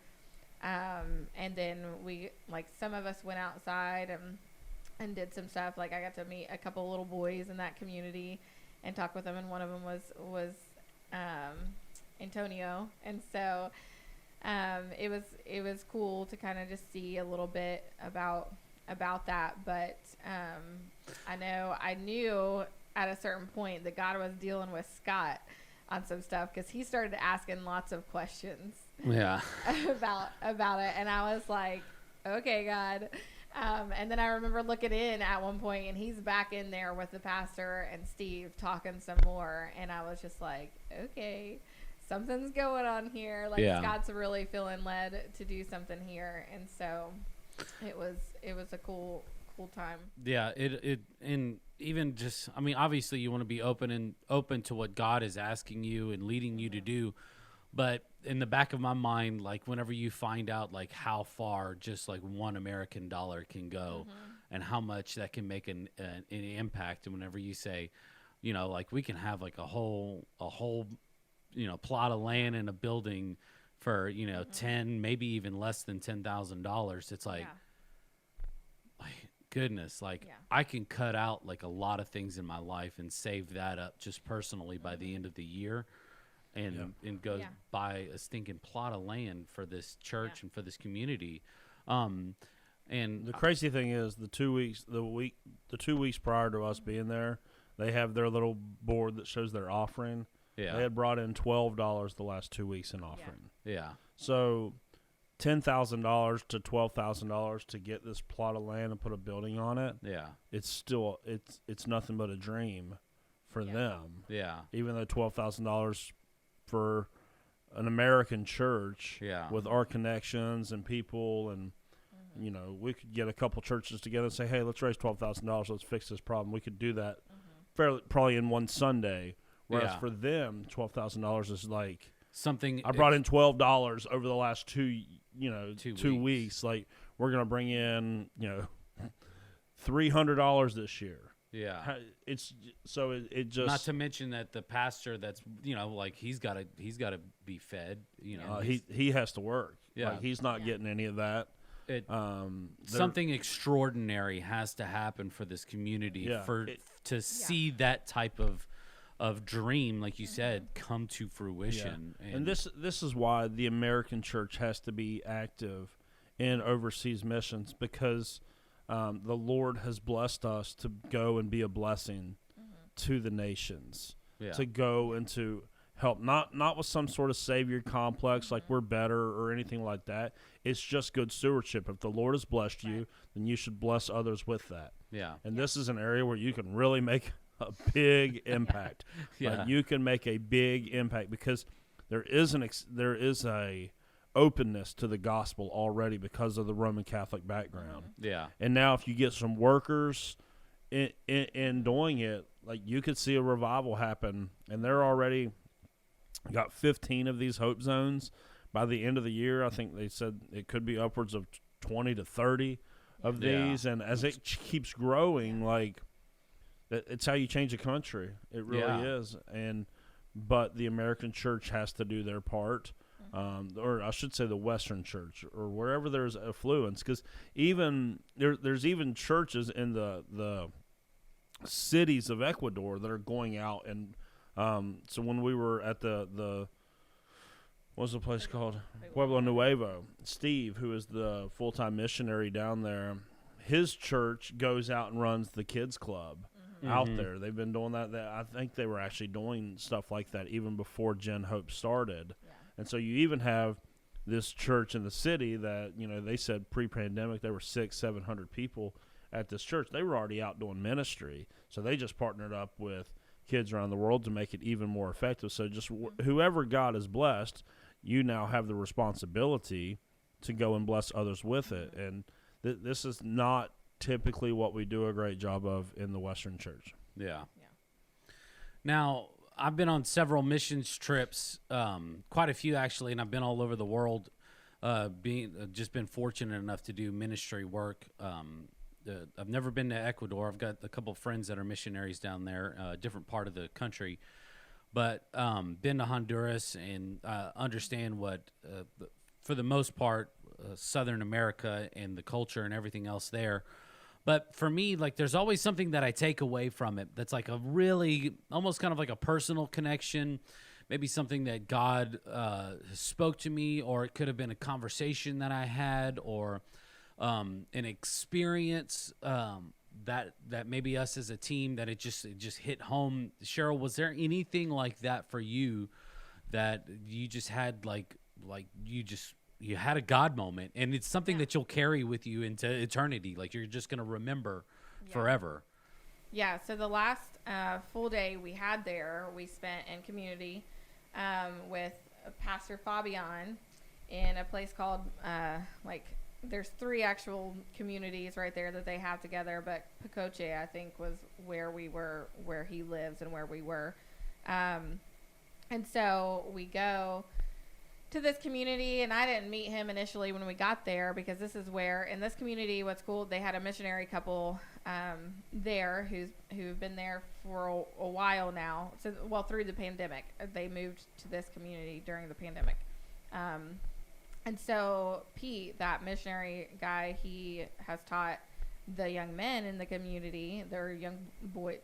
B: And then we, like, some of us went outside and did some stuff. Like I got to meet a couple little boys in that community and talk with them. And one of them was Antonio. And so, it was cool to kind of just see a little bit about that. But, I knew at a certain point that God was dealing with Scott on some stuff, because he started asking lots of questions about it, and I was like, okay, God. And then I remember looking in at one point, and he's back in there with the pastor and Steve talking some more, and I was just like, okay, something's going on here. Like Scott's really feeling led to do something here, and so it was a cool time. Yeah,
A: it and even just, I mean, obviously you want to be open to what God is asking you and leading you to do, but in the back of my mind, like whenever you find out like how far just like $1 American dollar can go, and how much that can make an impact, and whenever you say, like we can have like a whole plot of land and a building for 10, maybe even less than $10,000, it's like, goodness, like I can cut out like a lot of things in my life and save that up just personally by the end of the year, and go buy a stinking plot of land for this church and for this community. And
C: the crazy thing is, the 2 weeks prior to us being there, they have their little board that shows their offering. They had brought in $12 the last 2 weeks in offering. So $10,000 to $12,000 to get this plot of land and put a building on it. It's still it's nothing but a dream for them. Even though $12,000 for an American church with our connections and people, and we could get a couple churches together and say, hey, let's raise $12,000, let's fix this problem. We could do that probably in one Sunday. Whereas for them, $12,000 is like
A: something.
C: I brought in $12 over the last 2 weeks. Like, we're gonna bring in $300 this year. It's so it just,
A: not to mention that the pastor that's like he's got to be fed.
C: He has to work. Like, he's not getting any of that.
A: Something extraordinary has to happen for this community to see that type of dream, like you said, come to fruition.
C: And this is why the American church has to be active in overseas missions, because the Lord has blessed us to go and be a blessing to the nations, to go and to help, not with some sort of savior complex like we're better or anything like that. It's just good stewardship. If the Lord has blessed you, then you should bless others with that. And this is an area where you can really make a big impact. Like, you can make a big impact, because there is a openness to the gospel already because of the Roman Catholic background. And now if you get some workers in doing it, like, you could see a revival happen. And they're already got 15 of these hope zones. By the end of the year, I think they said it could be upwards of 20 to 30 of these. And as it keeps growing, like, it's how you change a country. It really is. But the American church has to do their part, or I should say the Western church, or wherever there's affluence. Because even there's even churches in the cities of Ecuador that are going out. And so when we were at the what's the place called? Pueblo Nuevo. Steve, who is the full-time missionary down there, his church goes out and runs the kids club out there. They've been doing that. I think they were actually doing stuff like that even before Gen Hope started. And so you even have this church in the city that, they said pre-pandemic there were 600-700 people at this church. They were already out doing ministry. So they just partnered up with kids around the world to make it even more effective. So just whoever God has blessed, you now have the responsibility to go and bless others with it. And this is not typically what we do a great job of in the Western church.
A: Yeah. Now, I've been on several missions trips, quite a few actually, and I've been all over the world. Just been fortunate enough to do ministry work. I've never been to Ecuador. I've got a couple of friends that are missionaries down there, different part of the country. But been to Honduras and understand what, for the most part, Southern America and the culture and everything else there. But for me, like, there's always something that I take away from it that's like a really, almost kind of like a personal connection, maybe something that God spoke to me, or it could have been a conversation that I had, or an experience that maybe us as a team, that it just hit home. Cheryl, was there anything like that for you that you just had you had a God moment, and it's something that you'll carry with you into eternity, like you're just going to remember forever?
B: Yeah, so the last full day we had there, we spent in community with Pastor Fabian in a place called, there's 3 actual communities right there that they have together, but Pacoche, I think, was where he lives and where we were. And so we go to this community, and I didn't meet him initially when we got there, because this is where, in this community, what's cool, they had a missionary couple there who've been there for a while now. So, through the pandemic, they moved to this community during the pandemic. And so Pete, that missionary guy, he has taught the young men in the community, their young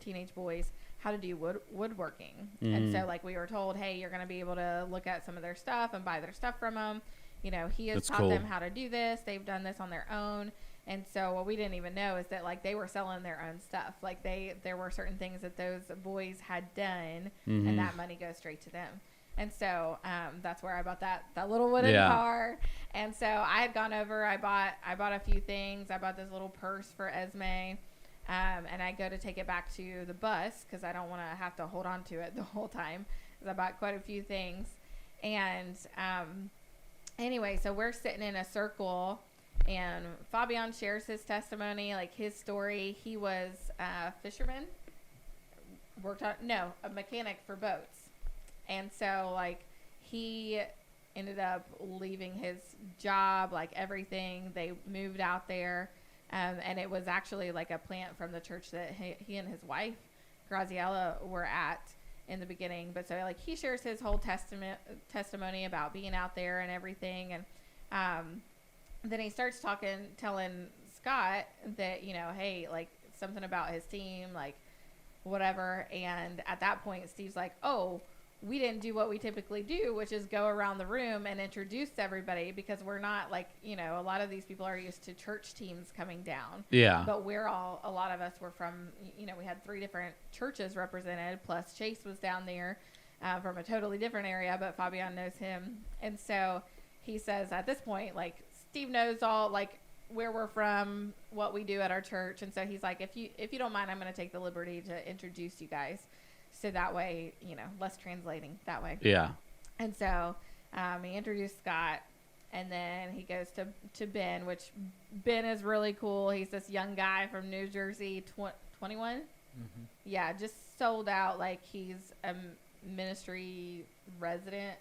B: teenage boys, how to do woodworking. Mm-hmm. And so, like, we were told, hey, you're going to be able to look at some of their stuff and buy their stuff from them. You know, he has taught them how to do this. They've done this on their own. And so what we didn't even know is that, like, they were selling their own stuff. Like, there were certain things that those boys had done, mm-hmm. and that money goes straight to them. And so that's where I bought that little wooden car. And so I had gone over. I bought a few things. I bought this little purse for Esme. And I go to take it back to the bus because I don't want to have to hold on to it the whole time, because I bought quite a few things. And anyway, so we're sitting in a circle, and Fabian shares his testimony, like his story. He was a fisherman, a mechanic for boats. And so, like, he ended up leaving his job, like everything. They moved out there. And it was actually like a plant from the church that he and his wife, Graziella, were at in the beginning. But so, like, he shares his whole testimony about being out there and everything. And then he starts telling Scott that, you know, hey, like, something about his team, like, whatever. And at that point, Steve's like, oh, we didn't do what we typically do, which is go around the room and introduce everybody, because we're not, like, you know, a lot of these people are used to church teams coming down. Yeah. But a lot of us were from, you know, we had 3 different churches represented, plus Chase was down there from a totally different area, but Fabian knows him. And so he says at this point, like, Steve knows all, like, where we're from, what we do at our church. And so he's like, if you don't mind, I'm going to take the liberty to introduce you guys. So that way, you know, less translating that way. Yeah. And so he introduced Scott, and then he goes to Ben, which Ben is really cool. He's this young guy from New Jersey, 21. Mm-hmm. Yeah, just sold out. Like, he's a ministry resident,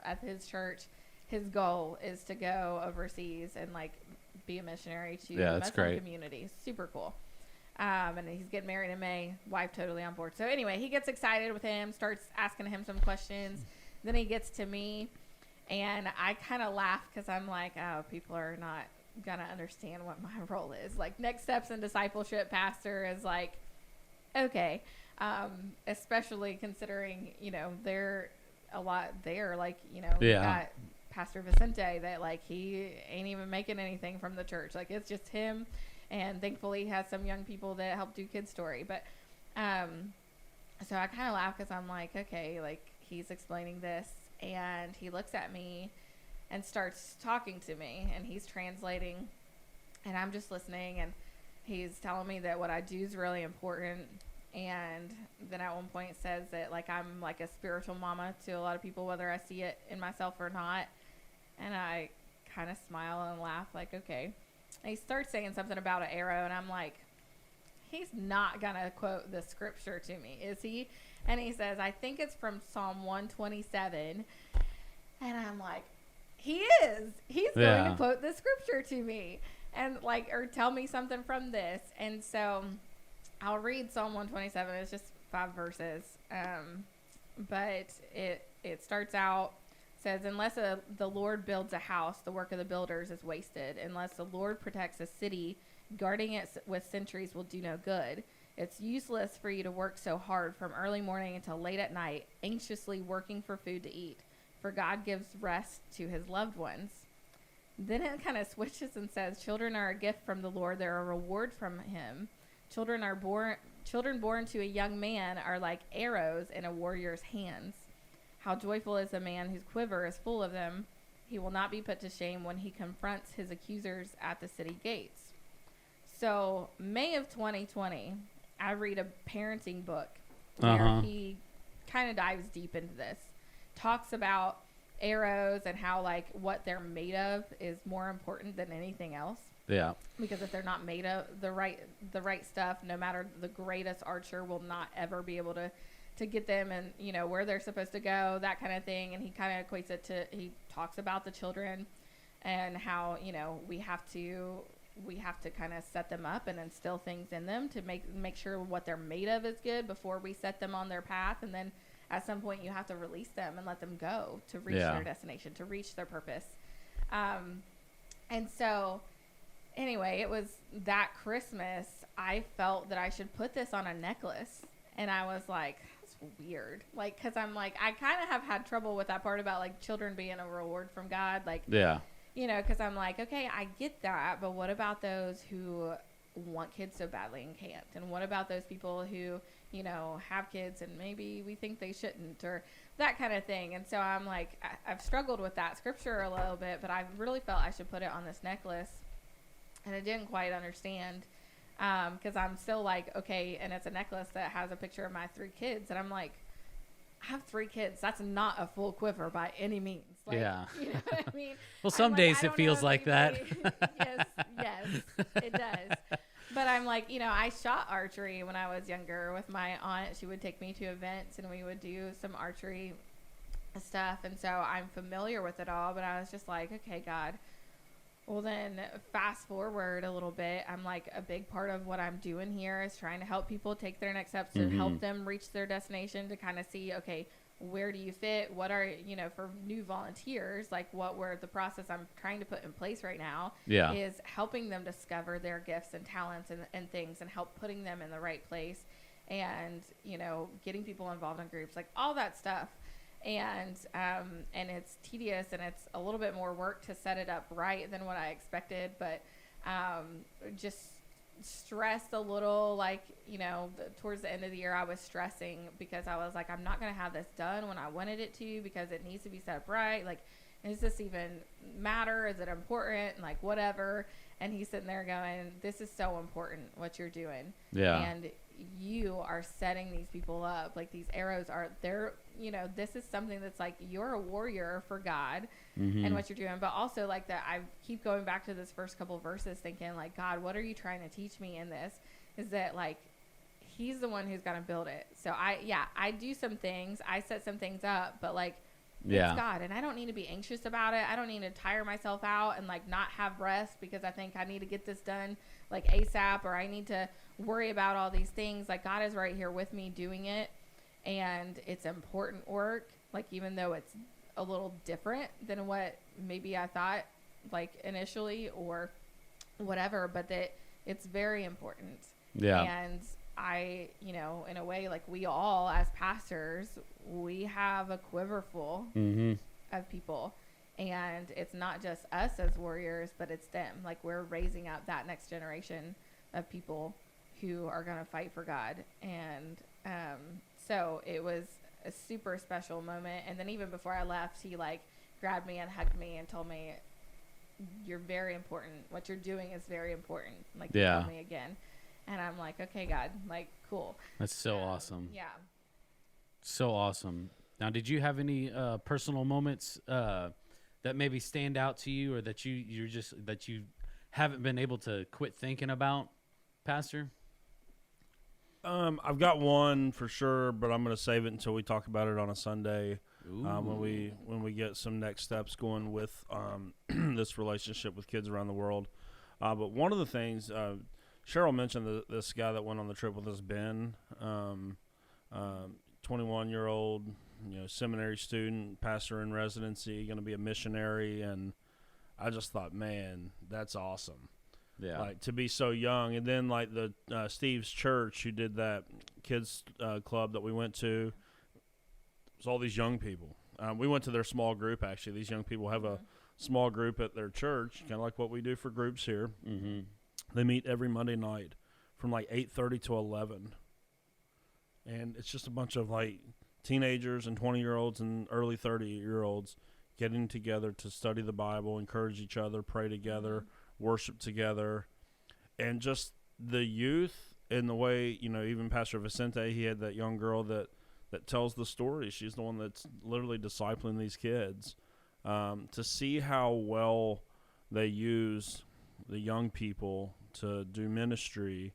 B: at his church. His goal is to go overseas and, like, be a missionary to the Muslim community. Super cool. And he's getting married in May. Wife totally on board. So anyway, he gets excited with him, starts asking him some questions. Then he gets to me, and I kind of laugh because I'm like, oh, people are not going to understand what my role is. Like, next steps in discipleship pastor is like, okay. Especially considering, you know, they're a lot there. Like, you know, we got Pastor Vicente that, like, he ain't even making anything from the church. Like, it's just him. And thankfully, he has some young people that help do Kids Story. But so I kind of laugh because I'm like, okay, like, he's explaining this. And he looks at me and starts talking to me. And he's translating. And I'm just listening. And he's telling me that what I do is really important. And then at one point says that, like, I'm like a spiritual mama to a lot of people, whether I see it in myself or not. And I kind of smile and laugh like, okay. And he starts saying something about an arrow, and I'm like, he's not going to quote the scripture to me, is he? And he says, I think it's from Psalm 127. And I'm like, he is. He's going to quote the scripture to me and like, or tell me something from this. And so I'll read Psalm 127. It's just 5 verses. But it starts out, says, unless the Lord builds a house, the work of the builders is wasted. Unless the Lord protects a city, guarding it with sentries will do no good. It's useless for you to work so hard from early morning until late at night, anxiously working for food to eat. For God gives rest to his loved ones. Then it kind of switches and says, children are a gift from the Lord. They're a reward from him. Children born to a young man are like arrows in a warrior's hands. How joyful is the man whose quiver is full of them. He will not be put to shame when he confronts his accusers at the city gates. So May of 2020, I read a parenting book where he kind of dives deep into this. Talks about arrows and how like what they're made of is more important than anything else.
A: Yeah.
B: Because if they're not made of the right stuff, no matter the greatest archer will not ever be able to get them and, you know, where they're supposed to go, that kind of thing. And he kind of equates it to, he talks about the children and how, you know, we have to kind of set them up and instill things in them to make sure what they're made of is good before we set them on their path. And then at some point you have to release them and let them go to reach their destination, to reach their purpose. And so anyway, it was that Christmas, I felt that I should put this on a necklace. And I was like, that's weird. Like, cause I'm like, I kind of have had trouble with that part about like children being a reward from God. Like, you know, cause I'm like, okay, I get that. But what about those who want kids so badly and can't? And what about those people who, you know, have kids and maybe we think they shouldn't, or that kind of thing. And so I'm like, I've struggled with that scripture a little bit, but I really felt I should put it on this necklace. And I didn't quite understand, because I'm still like, okay, and it's a necklace that has a picture of my 3 kids. And I'm like, I have 3 kids. That's not a full quiver by any means. Like, you know what I mean?
A: Well, some days it feels like that.
B: Yes, it does. But I'm like, you know, I shot archery when I was younger with my aunt. She would take me to events and we would do some archery stuff. And so I'm familiar with it all. But I was just like, okay, God. Well, then fast forward a little bit. I'm like, a big part of what I'm doing here is trying to help people take their next steps to help them reach their destination, to kind of see, okay, where do you fit? What are, you know, for new volunteers, like what were the process I'm trying to put in place right now is helping them discover their gifts and talents and things and help putting them in the right place and, you know, getting people involved in groups, like all that stuff. And it's tedious and it's a little bit more work to set it up right than what I expected, but just stressed a little, like, you know, towards the end of the year I was stressing because I was like, I'm not going to have this done when I wanted it to, because it needs to be set up right. Like, does this even matter? Is it important? And like, whatever. And he's sitting there going, this is so important what you're doing. And you are setting these people up. Like, these arrows are there, you know, this is something that's like, you're a warrior for God and what you're doing. But also like that, I keep going back to this first couple of verses thinking like, God, what are you trying to teach me in this? Is that like, he's the one who's going to build it. So I do some things, I set some things up, but like, it's God, and I don't need to be anxious about it. I don't need to tire myself out and like not have rest because I think I need to get this done like ASAP, or I need to worry about all these things. Like, God is right here with me doing it, and it's important work, like even though it's a little different than what maybe I thought like initially or whatever, but that it's very important. And I, you know, in a way, like we all as pastors, we have a quiver full of people, and it's not just us as warriors, but it's them. Like, we're raising up that next generation of people who are going to fight for God. And so it was a super special moment. And then even before I left, he like grabbed me and hugged me and told me, you're very important. What you're doing is very important. Like, he told me again. And I'm like, okay, God, like, cool.
A: That's so awesome.
B: Yeah.
A: So awesome. Now, did you have any personal moments that maybe stand out to you, or that you haven't been able to quit thinking about, Pastor?
C: I've got one for sure, but I'm going to save it until we talk about it on a Sunday. When we get some next steps going with this relationship with kids around the world. But one of the things Cheryl mentioned, this guy that went on the trip with us, Ben, 21-year-old, seminary student, pastor in residency, going to be a missionary, and I just thought, man, that's awesome.
A: Yeah,
C: like to be so young. And then like the Steve's church, who did that kids club that we went to, it was all these young people. We went to their small group. Actually, these young people have a small group at their church, kind of like what we do for groups here.
A: Mm-hmm.
C: They meet every Monday night from like 8:30 to 11, and it's just a bunch of like teenagers and 20-year-olds and early 30-year-olds getting together to study the Bible, encourage each other, pray together, worship together. And just the youth, in the way, even Pastor Vicente, he had that young girl that tells the story. She's the one that's literally discipling these kids. To see how well they use the young people to do ministry,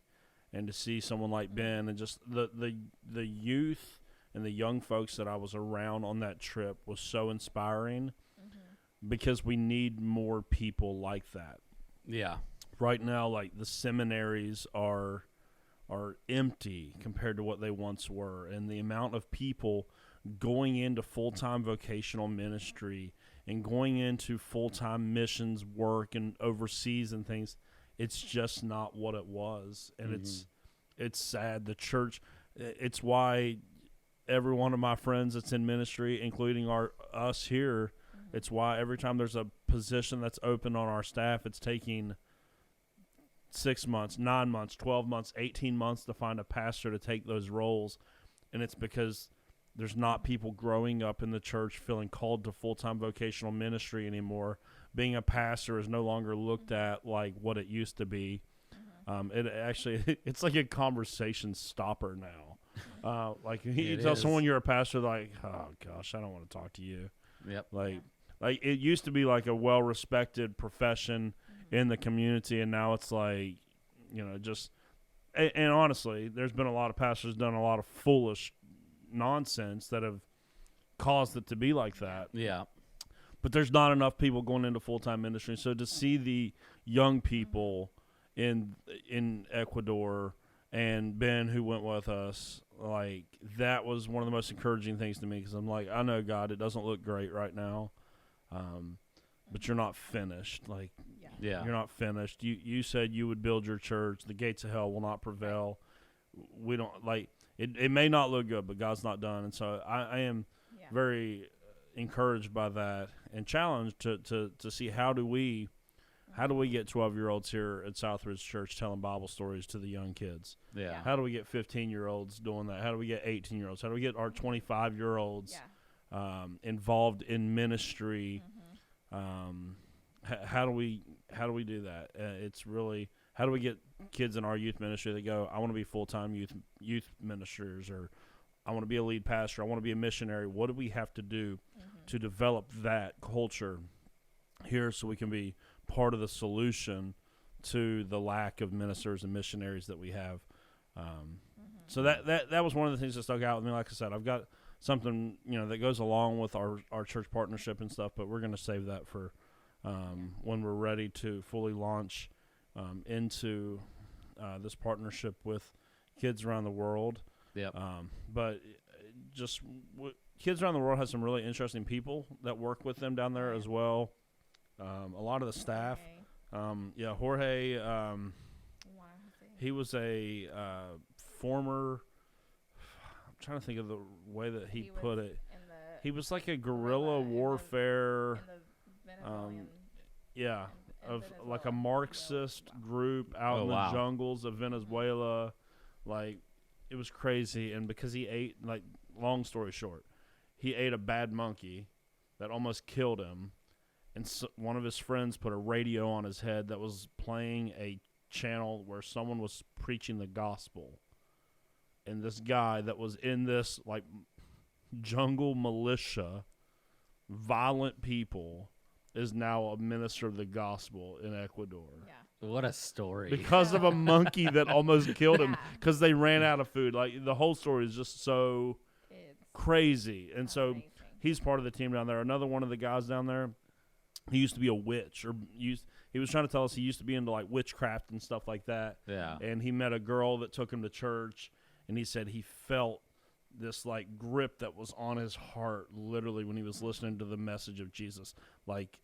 C: and to see someone like Ben, and just the youth and the young folks that I was around on that trip was so inspiring, because we need more people like that.
A: Yeah.
C: Right now, like, the seminaries are empty compared to what they once were, and the amount of people going into full-time vocational ministry and going into full-time missions work and overseas and things, it's just not what it was. And it's sad. The church, it's why every one of my friends that's in ministry, including us here, it's why every time there's a position that's open on our staff, it's taking 6 months, 9 months, 12 months, 18 months to find a pastor to take those roles. And it's because there's not people growing up in the church feeling called to full-time vocational ministry anymore. Being a pastor is no longer looked at like what it used to be. It's like a conversation stopper now. Like you tell someone you're a pastor, like, oh gosh, I don't want to talk to you.
A: Yep.
C: Like it used to be like a well-respected profession in the community, and now it's like, just. And honestly, there's been a lot of pastors done a lot of foolish nonsense that have caused it to be like that.
A: Yeah.
C: But there's not enough people going into full-time ministry. So to see the young people in Ecuador, and Ben, who went with us, like, that was one of the most encouraging things to me, because I'm like, I know, God, it doesn't look great right now, but you're not finished. Like,
A: yeah.
C: You're not finished. You said you would build your church. The gates of hell will not prevail. We don't, like, it may not look good, but God's not done. And so I am very encouraged by that, and challenged to see how do we get 12-year-olds here at Southridge Church telling Bible stories to the young kids?
A: Yeah.
C: How do we get 15-year-olds doing that? How do we get 18-year-olds? How do we get our 25-year-olds involved in ministry? How do we do that? It's really, how do we get kids in our youth ministry that go, I want to be full-time youth ministers, or I want to be a lead pastor, I want to be a missionary? What do we have to do to develop that culture here, so we can be part of the solution to the lack of ministers and missionaries that we have? So that was one of the things that stuck out with me. Like I said, I've got something that goes along with our church partnership and stuff, but we're going to save that for when we're ready to fully launch into this partnership with kids around the world.
A: Yep.
C: But just Kids Around the World has some really interesting people that work with them down there as well. A lot of the staff. Jorge, he was a former, I'm trying to think of the way that he put it. He was like a guerrilla warfare, of like a Marxist group out in the jungles of Venezuela. Like, it was crazy. And because he ate, like, long story short, he ate a bad monkey that almost killed him. And so one of his friends put a radio on his head that was playing a channel where someone was preaching the gospel. And this guy that was in this, like, jungle militia, violent people, is now a minister of the gospel in Ecuador.
B: Yeah.
A: What a story.
C: Because of a monkey that almost killed him because they ran out of food. Like, the whole story is just so crazy. And so he's part of the team down there. Another one of the guys down there, he used to be a witch. He was trying to tell us he used to be into, like, witchcraft and stuff like that.
A: Yeah.
C: And he met a girl that took him to church, and he said he felt this, like, grip that was on his heart literally when he was listening to the message of Jesus. Like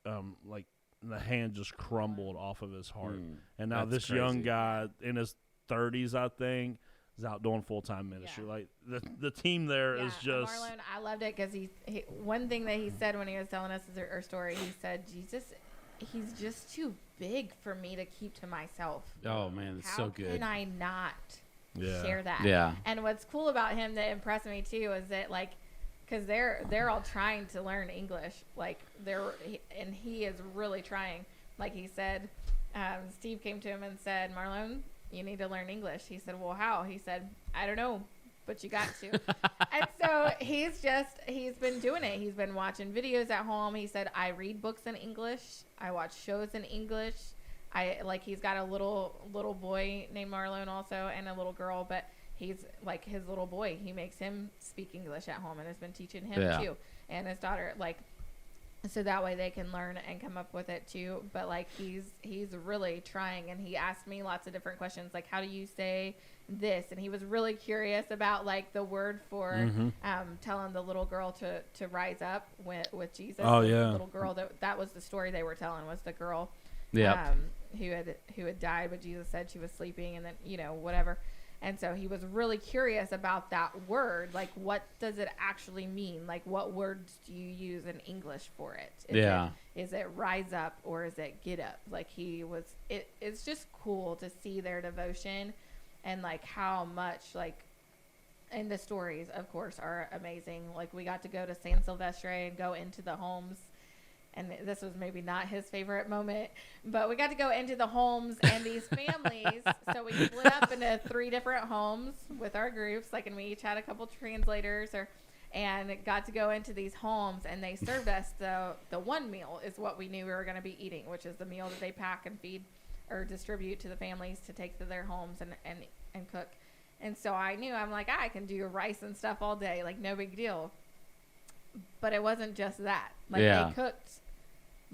C: the hand just crumbled off of his heart. And now this young guy in his 30s, I think, is out doing full-time ministry. Like, the team there is just...
B: Marlon, I loved it because he one thing that he said when he was telling us our story, he said, Jesus, he's just too big for me to keep to myself.
A: Oh, man, it's so good.
B: How can I not share that?
A: Yeah.
B: And what's cool about him that impressed me, too, is that, like, because they're all trying to learn English, like and he is really trying. Like he said, Steve came to him and said, "Marlon, you need to learn English." He said, "Well, how?" He said, "I don't know, but you got to." And so he's been doing it. He's been watching videos at home. He said, "I read books in English. I watch shows in English. He's got a little boy named Marlon also, and a little girl, but." He's like his little boy. He makes him speak English at home and has been teaching him too. And his daughter, like, so that way they can learn and come up with it too. But like he's really trying, and he asked me lots of different questions, like, how do you say this? And he was really curious about like the word for telling the little girl to rise up with Jesus.
C: Oh yeah.
B: The little girl that was the story they were telling, was the girl who had died, but Jesus said she was sleeping, and then, you know, whatever. And so he was really curious about that word. Like, what does it actually mean? Like, what words do you use in English for it? Is it rise up, or is it get up? Like, it's just cool to see their devotion, and like how much, like, and the stories, of course, are amazing. Like, we got to go to San Silvestre and go into the homes. And this was maybe not his favorite moment, but we got to go into the homes and these families. So we split up into 3 different homes with our groups, like, and we each had a couple translators, and got to go into these homes, and they served us the one meal is what we knew we were going to be eating, which is the meal that they pack and feed or distribute to the families to take to their homes and cook. And so I knew, I'm like, I can do rice and stuff all day, like, no big deal. But it wasn't just that. Like, they cooked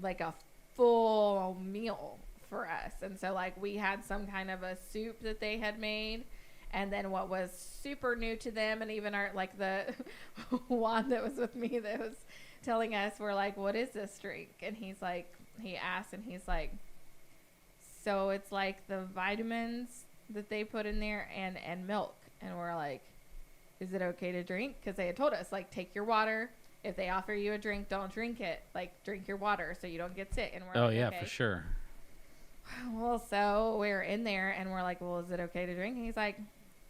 B: like a full meal for us. And so, like, we had some kind of a soup that they had made. And then what was super new to them, and even our, like, the Juan that was with me that was telling us, we're like, what is this drink? And he asked, and he's like, so it's like the vitamins that they put in there and milk. And we're like, is it okay to drink? Because they had told us, like, take your water. If they offer you a drink, don't drink it. Like, drink your water so you don't get sick. And we're okay.
A: For sure.
B: Well, so we're in there, and we're like, well, is it okay to drink? And he's like,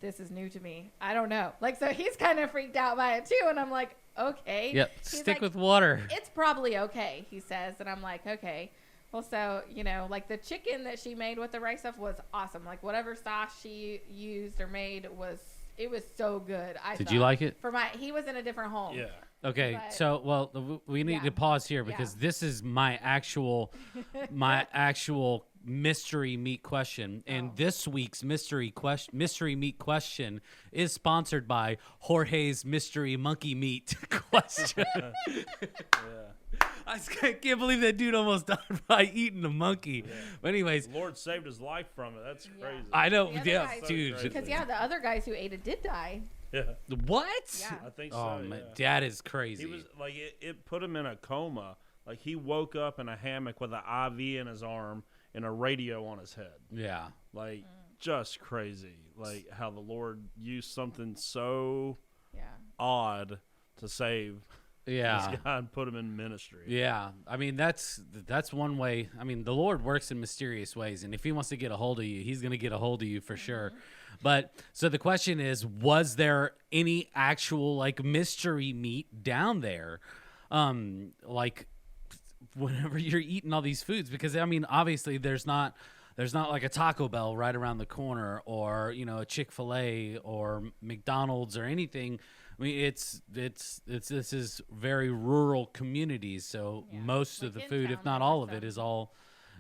B: this is new to me. I don't know. Like, so he's kind of freaked out by it too. And I'm like, okay.
A: Yep.
B: He's
A: Stick
B: like,
A: with water.
B: It's probably okay, he says. And I'm like, okay. Well, so, you know, like, the chicken that she made with the rice stuff was awesome. Like, whatever sauce she used or made was so good. Did
A: you like it?
B: He was in a different home.
C: Yeah.
A: Okay, so, well, we need to pause here because this is my actual mystery meat question, and this week's mystery meat question is sponsored by Jorge's mystery monkey meat question. I can't believe that dude almost died by eating a monkey. Yeah. But anyways,
C: the Lord saved his life from it. That's crazy.
A: I know,
B: dude. Because the other guys who ate it did die.
C: Yeah.
A: What?
C: Yeah. I think so.
A: Oh, man, that is crazy.
C: He was like, it put him in a coma. Like, he woke up in a hammock with an IV in his arm and a radio on his head.
A: Yeah.
C: Like, just crazy. Like, how the Lord used something so odd to save this guy and put him in ministry.
A: Yeah. I mean, that's one way. I mean, the Lord works in mysterious ways, and if he wants to get a hold of you, he's going to get a hold of you for sure. But so the question is, was there any actual, like, mystery meat down there? Like, whenever you're eating all these foods, because I mean, obviously there's not like a Taco Bell right around the corner, or, you know, a Chick-fil-A or McDonald's or anything I mean, it's this is very rural communities, so most of the food, if not all of it, is all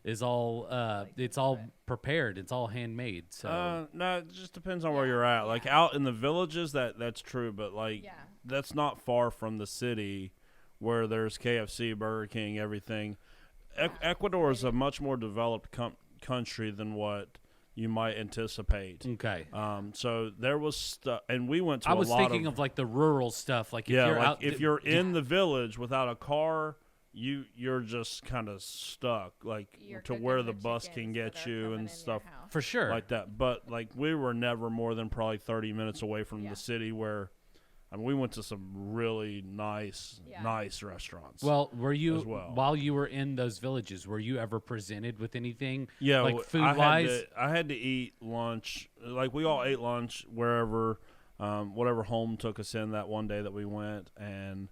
A: it's all prepared. It's all handmade. So
C: no, it just depends on where you're at. Like out in the villages, that's true, but like that's not far from the city where there's KFC, Burger King, everything. Ecuador is a much more developed country than what you might anticipate.
A: Okay.
C: So there was stuff, and we went to.
A: I was thinking of like the rural stuff, like if you're out,
C: if you're in the village without a car, you're just kind of stuck, like to where the bus can get you and stuff
A: for sure,
C: like that. But like we were never more than probably 30 minutes away from the city where. I mean, we went to some really nice restaurants.
A: Well, were you while you were in those villages? Were you ever presented with anything?
C: Yeah,
A: like food wise.
C: I had to eat lunch. Like we all ate lunch wherever, whatever home took us in that one day that we went, and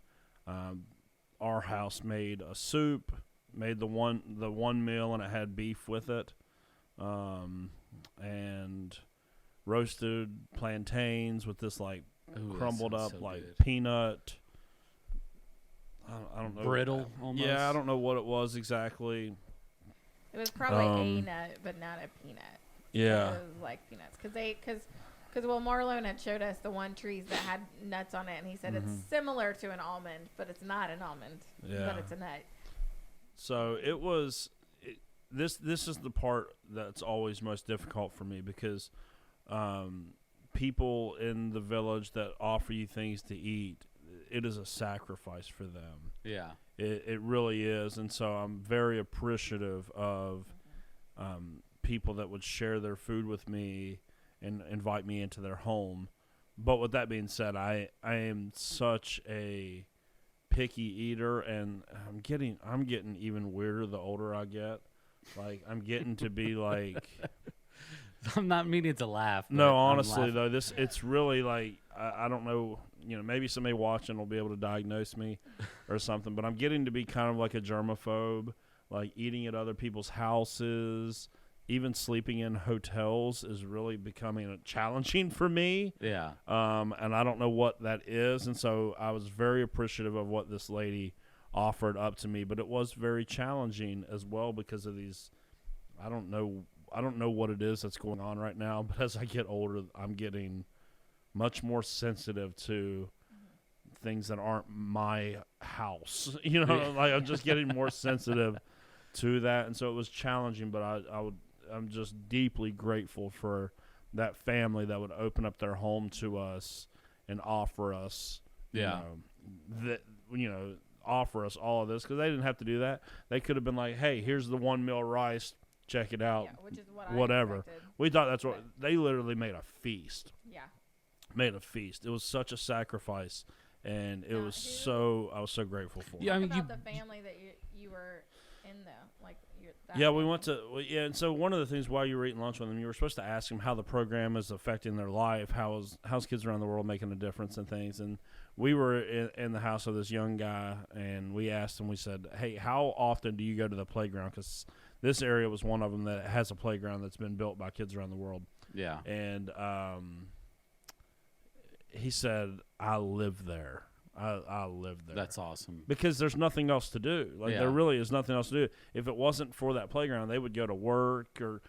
C: our house made a soup, made the one meal, and it had beef with it, and roasted plantains with this like. Crumbled up so like good. Peanut. I don't know.
A: Brittle almost.
C: Yeah, I don't know what it was exactly.
B: It was probably a nut, but not a peanut.
C: Yeah.
B: It was like peanuts. Because Marlon had showed us the one trees that had nuts on it, and he said it's similar to an almond, but it's not an almond. Yeah. But it's a nut.
C: So it was. This is the part that's always most difficult for me because. People in the village that offer you things to eat, it is a sacrifice for them.
A: Yeah.
C: It really is. And so I'm very appreciative of people that would share their food with me and invite me into their home. But with that being said, I am such a picky eater, and I'm getting even weirder the older I get. Like I'm getting to be like
A: I'm not meaning to laugh.
C: No, honestly though, it's really like I don't know. You know, maybe somebody watching will be able to diagnose me or something. But I'm getting to be kind of like a germaphobe, like eating at other people's houses, even sleeping in hotels is really becoming challenging for me.
A: Yeah.
C: And I don't know what that is, and so I was very appreciative of what this lady offered up to me, but it was very challenging as well because of these. I don't know what it is that's going on right now, but as I get older, I'm getting much more sensitive to things that aren't my house. You know, like I'm just getting more sensitive to that, and so it was challenging. But I'm just deeply grateful for that family that would open up their home to us and offer us, offer us all of this because they didn't have to do that. They could have been like, "Hey, here's the 1 meal rice." Check it out.
B: Yeah, which is what
C: whatever.
B: I expected.
C: We thought that's what they literally made a feast.
B: Yeah.
C: Made a feast. It was such a sacrifice, and I was so grateful for.
B: Yeah, I mean, about the family that you were in though, like
C: we went to and so one of the things while you were eating lunch with them, you were supposed to ask them how the program is affecting their life, how's kids around the world making a difference and things, and we were in the house of this young guy, and we asked him. We said, "Hey, how often do you go to the playground?" Because this area was one of them that has a playground that's been built by kids around the world. Yeah. And he said, I live there. I live there.
A: That's awesome.
C: Because there's nothing else to do. Like there really is nothing else to do. If it wasn't for that playground, they would go to work or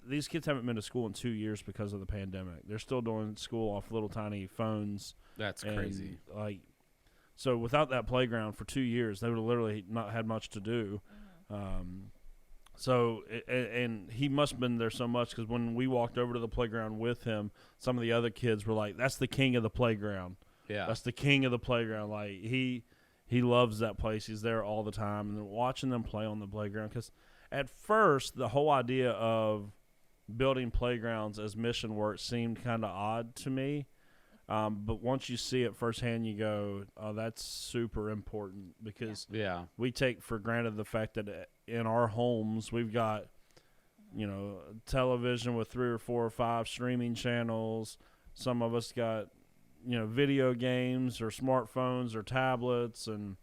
C: these kids haven't been to school in 2 years because of the pandemic. They're still doing school off little tiny phones.
A: That's crazy.
C: Like, so without that playground for 2 years, they would have literally not had much to do. So, and he must have been there so much because when we walked over to the playground with him, some of the other kids were like, that's the king of the playground.
A: Yeah.
C: That's the king of the playground. Like, he loves that place. He's there all the time. And watching them play on the playground, because at first, the whole idea of building playgrounds as mission work seemed kind of odd to me. But once you see it firsthand, you go, oh, that's super important because we take for granted the fact that in our homes we've got, television with 3 or 4 or 5 streaming channels. Some of us got, video games or smartphones or tablets and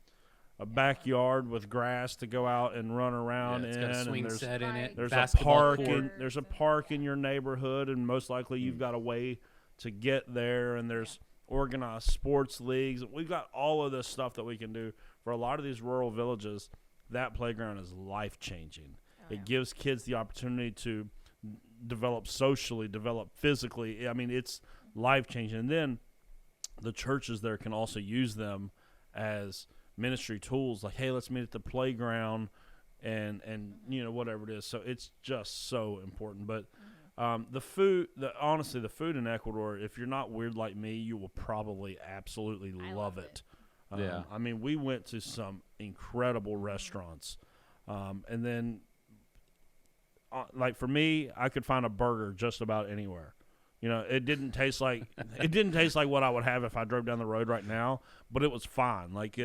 C: a backyard with grass to go out and run around in.
A: Got a swing set in it.
C: There's a park there's a park in your neighborhood, and most likely you've got a way to get there, and there's organized sports leagues. We've got all of this stuff that we can do for a lot of these rural villages. That playground is life-changing. It gives kids the opportunity to develop socially, develop physically. I mean, it's life-changing. And then the churches there can also use them as ministry tools, like, hey, let's meet at the playground and whatever it is. So it's just so important. But the food, honestly, the food in Ecuador, if you're not weird like me, you will probably absolutely love it. I mean, we went to some incredible restaurants. And then, like for me, I could find a burger just about anywhere. It didn't taste like what I would have if I drove down the road right now, but it was fine. Like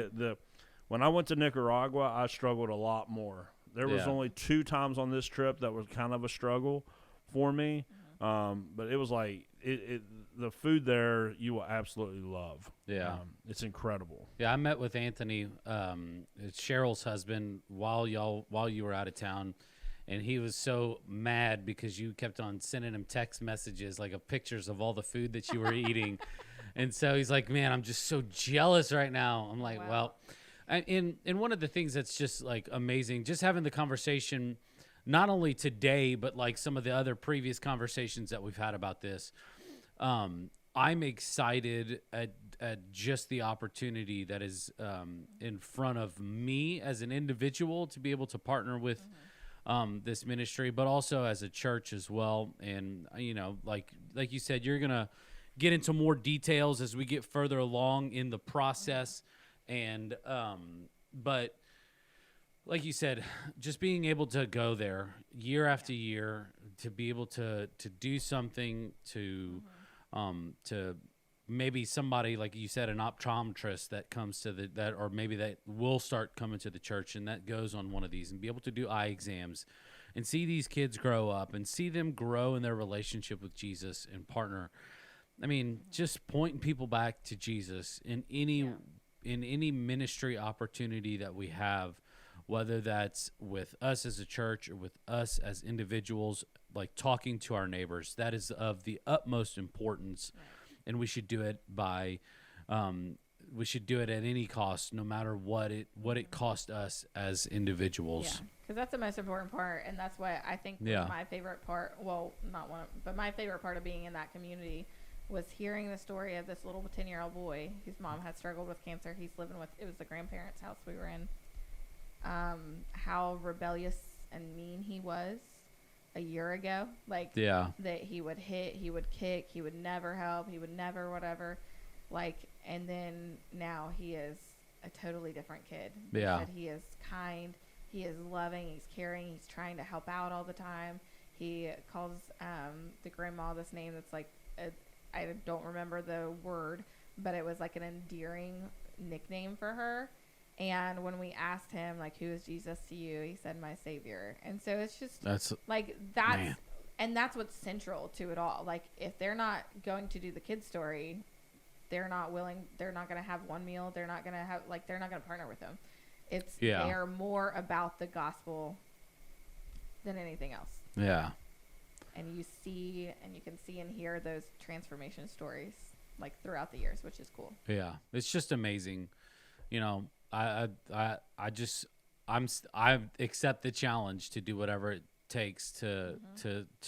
C: when I went to Nicaragua, I struggled a lot more. There was only 2 times on this trip that was kind of a struggle for me, but it was like the food there you will absolutely love. It's incredible.
A: I met with Anthony, it's Cheryl's husband, while you were out of town. And he was so mad because you kept on sending him text messages like of pictures of all the food that you were eating. And so he's like, man, I'm just so jealous right now. I'm like, well, and one of the things that's just like amazing, just having the conversation, not only today, but like some of the other previous conversations that we've had about this. I'm excited at just the opportunity that is in front of me as an individual to be able to partner with this ministry, but also as a church as well. And like you said, you're gonna get into more details as we get further along in the process. And but like you said, just being able to go there year after year, to be able to do something, to maybe somebody, like you said, an optometrist that comes to that, or maybe that will start coming to the church and that goes on one of these, and be able to do eye exams and see these kids grow up and see them grow in their relationship with Jesus and partner. I mean, just pointing people back to Jesus in any ministry opportunity that we have, whether that's with us as a church or with us as individuals, like talking to our neighbors, that is of the utmost importance. And we should do it we should do it at any cost, no matter what it cost us as individuals.
B: Yeah, because that's the most important part, and that's what I think my favorite part. Well, not one, but my favorite part of being in that community was hearing the story of this little 10-year-old boy whose mom had struggled with cancer. He's living with, it was the grandparents' house we were in. How rebellious and mean he was a year ago, that he would hit, he would kick, he would never help, he would never whatever, and then now he is a totally different kid. That he is kind, he is loving, he's caring, he's trying to help out all the time. He calls the grandma this name that's like I don't remember the word, but it was like an endearing nickname for her. And when we asked him, who is Jesus to you? He said, my Savior. And so it's just that's and that's what's central to it all. If they're not going to do the kid story, they're not going to have one meal. They're not going to have, they're not going to partner with them. They are more about the gospel than anything else. Yeah. And you can see and hear those transformation stories throughout the years, which is cool.
A: Yeah. It's just amazing. I accept the challenge to do whatever it takes to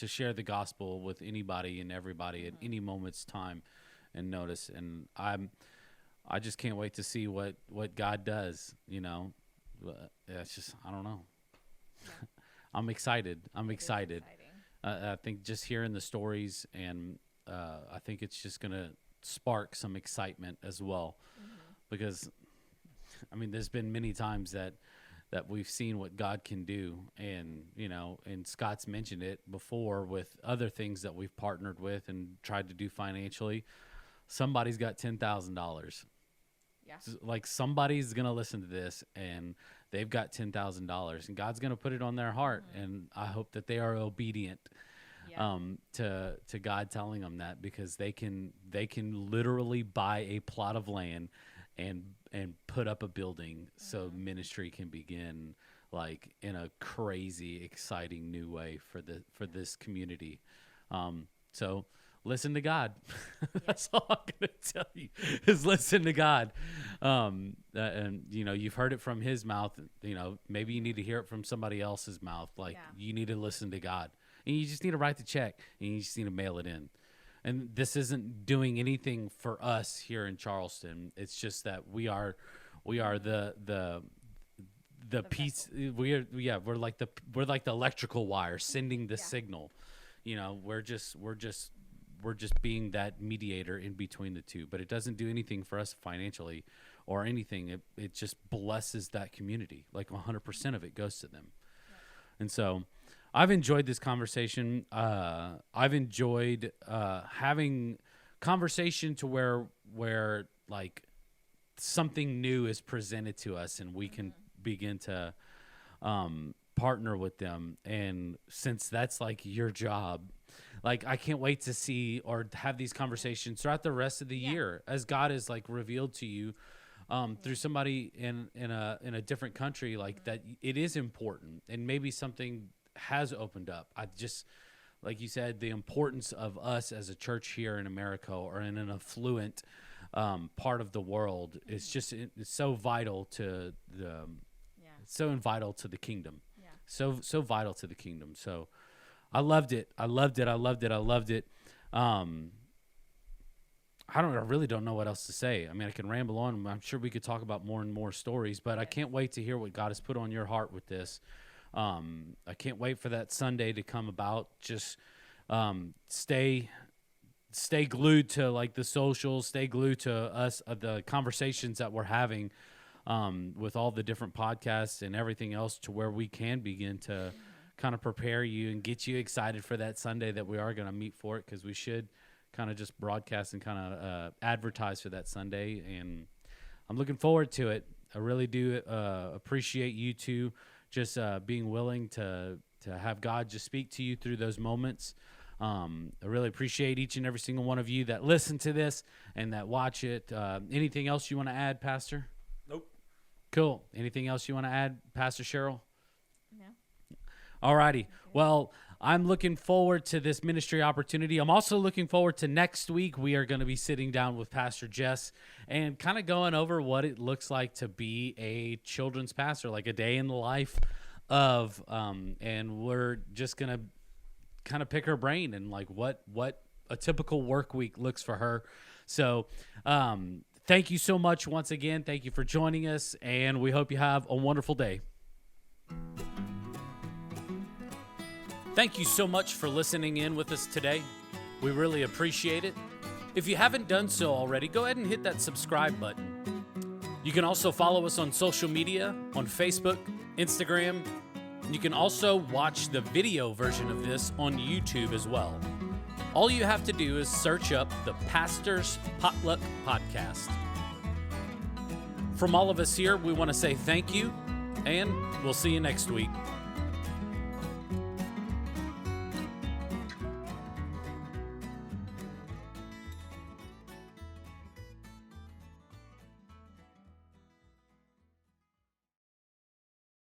A: share the gospel with anybody and everybody at any moment's time and notice. And I just can't wait to see what God does. It's just, I don't know. Yeah. I'm excited. I think just hearing the stories, and I think it's just gonna spark some excitement as well, because there's been many times that we've seen what God can do, and and Scott's mentioned it before with other things that we've partnered with and tried to do financially. Somebody's got $10,000. Yeah. Somebody's gonna listen to this and they've got $10,000, and God's gonna put it on their heart, and I hope that they are obedient to God telling them that, because they can literally buy a plot of land and put up a building so ministry can begin in a crazy, exciting new way for this community. So listen to God. That's all I'm going to tell you is listen to God. And, you've heard it from his mouth. Maybe you need to hear it from somebody else's mouth. Like, you need to listen to God. And you just need to write the check, and you just need to mail it in. And this isn't doing anything for us here in Charleston. It's just that we are the piece. We're like the electrical wire sending the signal. We're just being that mediator in between the two. But it doesn't do anything for us financially or anything. It just blesses that community. Like 100% of it goes to them. Yeah. And so I've enjoyed this conversation. I've enjoyed having conversation to where like something new is presented to us and we can begin to partner with them. And since that's like your job, like I can't wait to see or have these conversations throughout the rest of the year as God is like revealed to you through somebody in a different country, like that it is important and maybe something has opened up. I just, like you said, the importance of us as a church here in America or in an affluent part of the world is just it's so vital to the so vital to the kingdom. So vital to the kingdom. So I loved it. I really don't know what else to say. I mean, I can ramble on. I'm sure we could talk about more and more stories, but I can't wait to hear what God has put on your heart with this. I can't wait for that Sunday to come about. Just stay glued to like the socials, stay glued to us, the conversations that we're having with all the different podcasts and everything else to where we can begin to kind of prepare you and get you excited for that Sunday that we are going to meet for it, because we should kind of just broadcast and kind of advertise for that Sunday. And I'm looking forward to it. I really do appreciate you two just being willing to have God just speak to you through those moments. I really appreciate each and every single one of you that listen to this and that watch it. Anything else you want to add, Pastor?
C: Nope.
A: Cool. Anything else you want to add, Pastor Cheryl?
B: No.
A: All righty. Well, I'm looking forward to this ministry opportunity. I'm also looking forward to next week. We are going to be sitting down with Pastor Jess and kind of going over what it looks like to be a children's pastor, like a day in the life of, and we're just going to kind of pick her brain and like what a typical work week looks for her. So, thank you so much once again. Thank you for joining us, and we hope you have a wonderful day. Thank you so much for listening in with us today. We really appreciate it. If you haven't done so already, go ahead and hit that subscribe button. You can also follow us on social media, on Facebook, Instagram. You can also watch the video version of this on YouTube as well. All you have to do is search up the Pastor's Potluck Podcast. From all of us here, we want to say thank you, and we'll see you next week.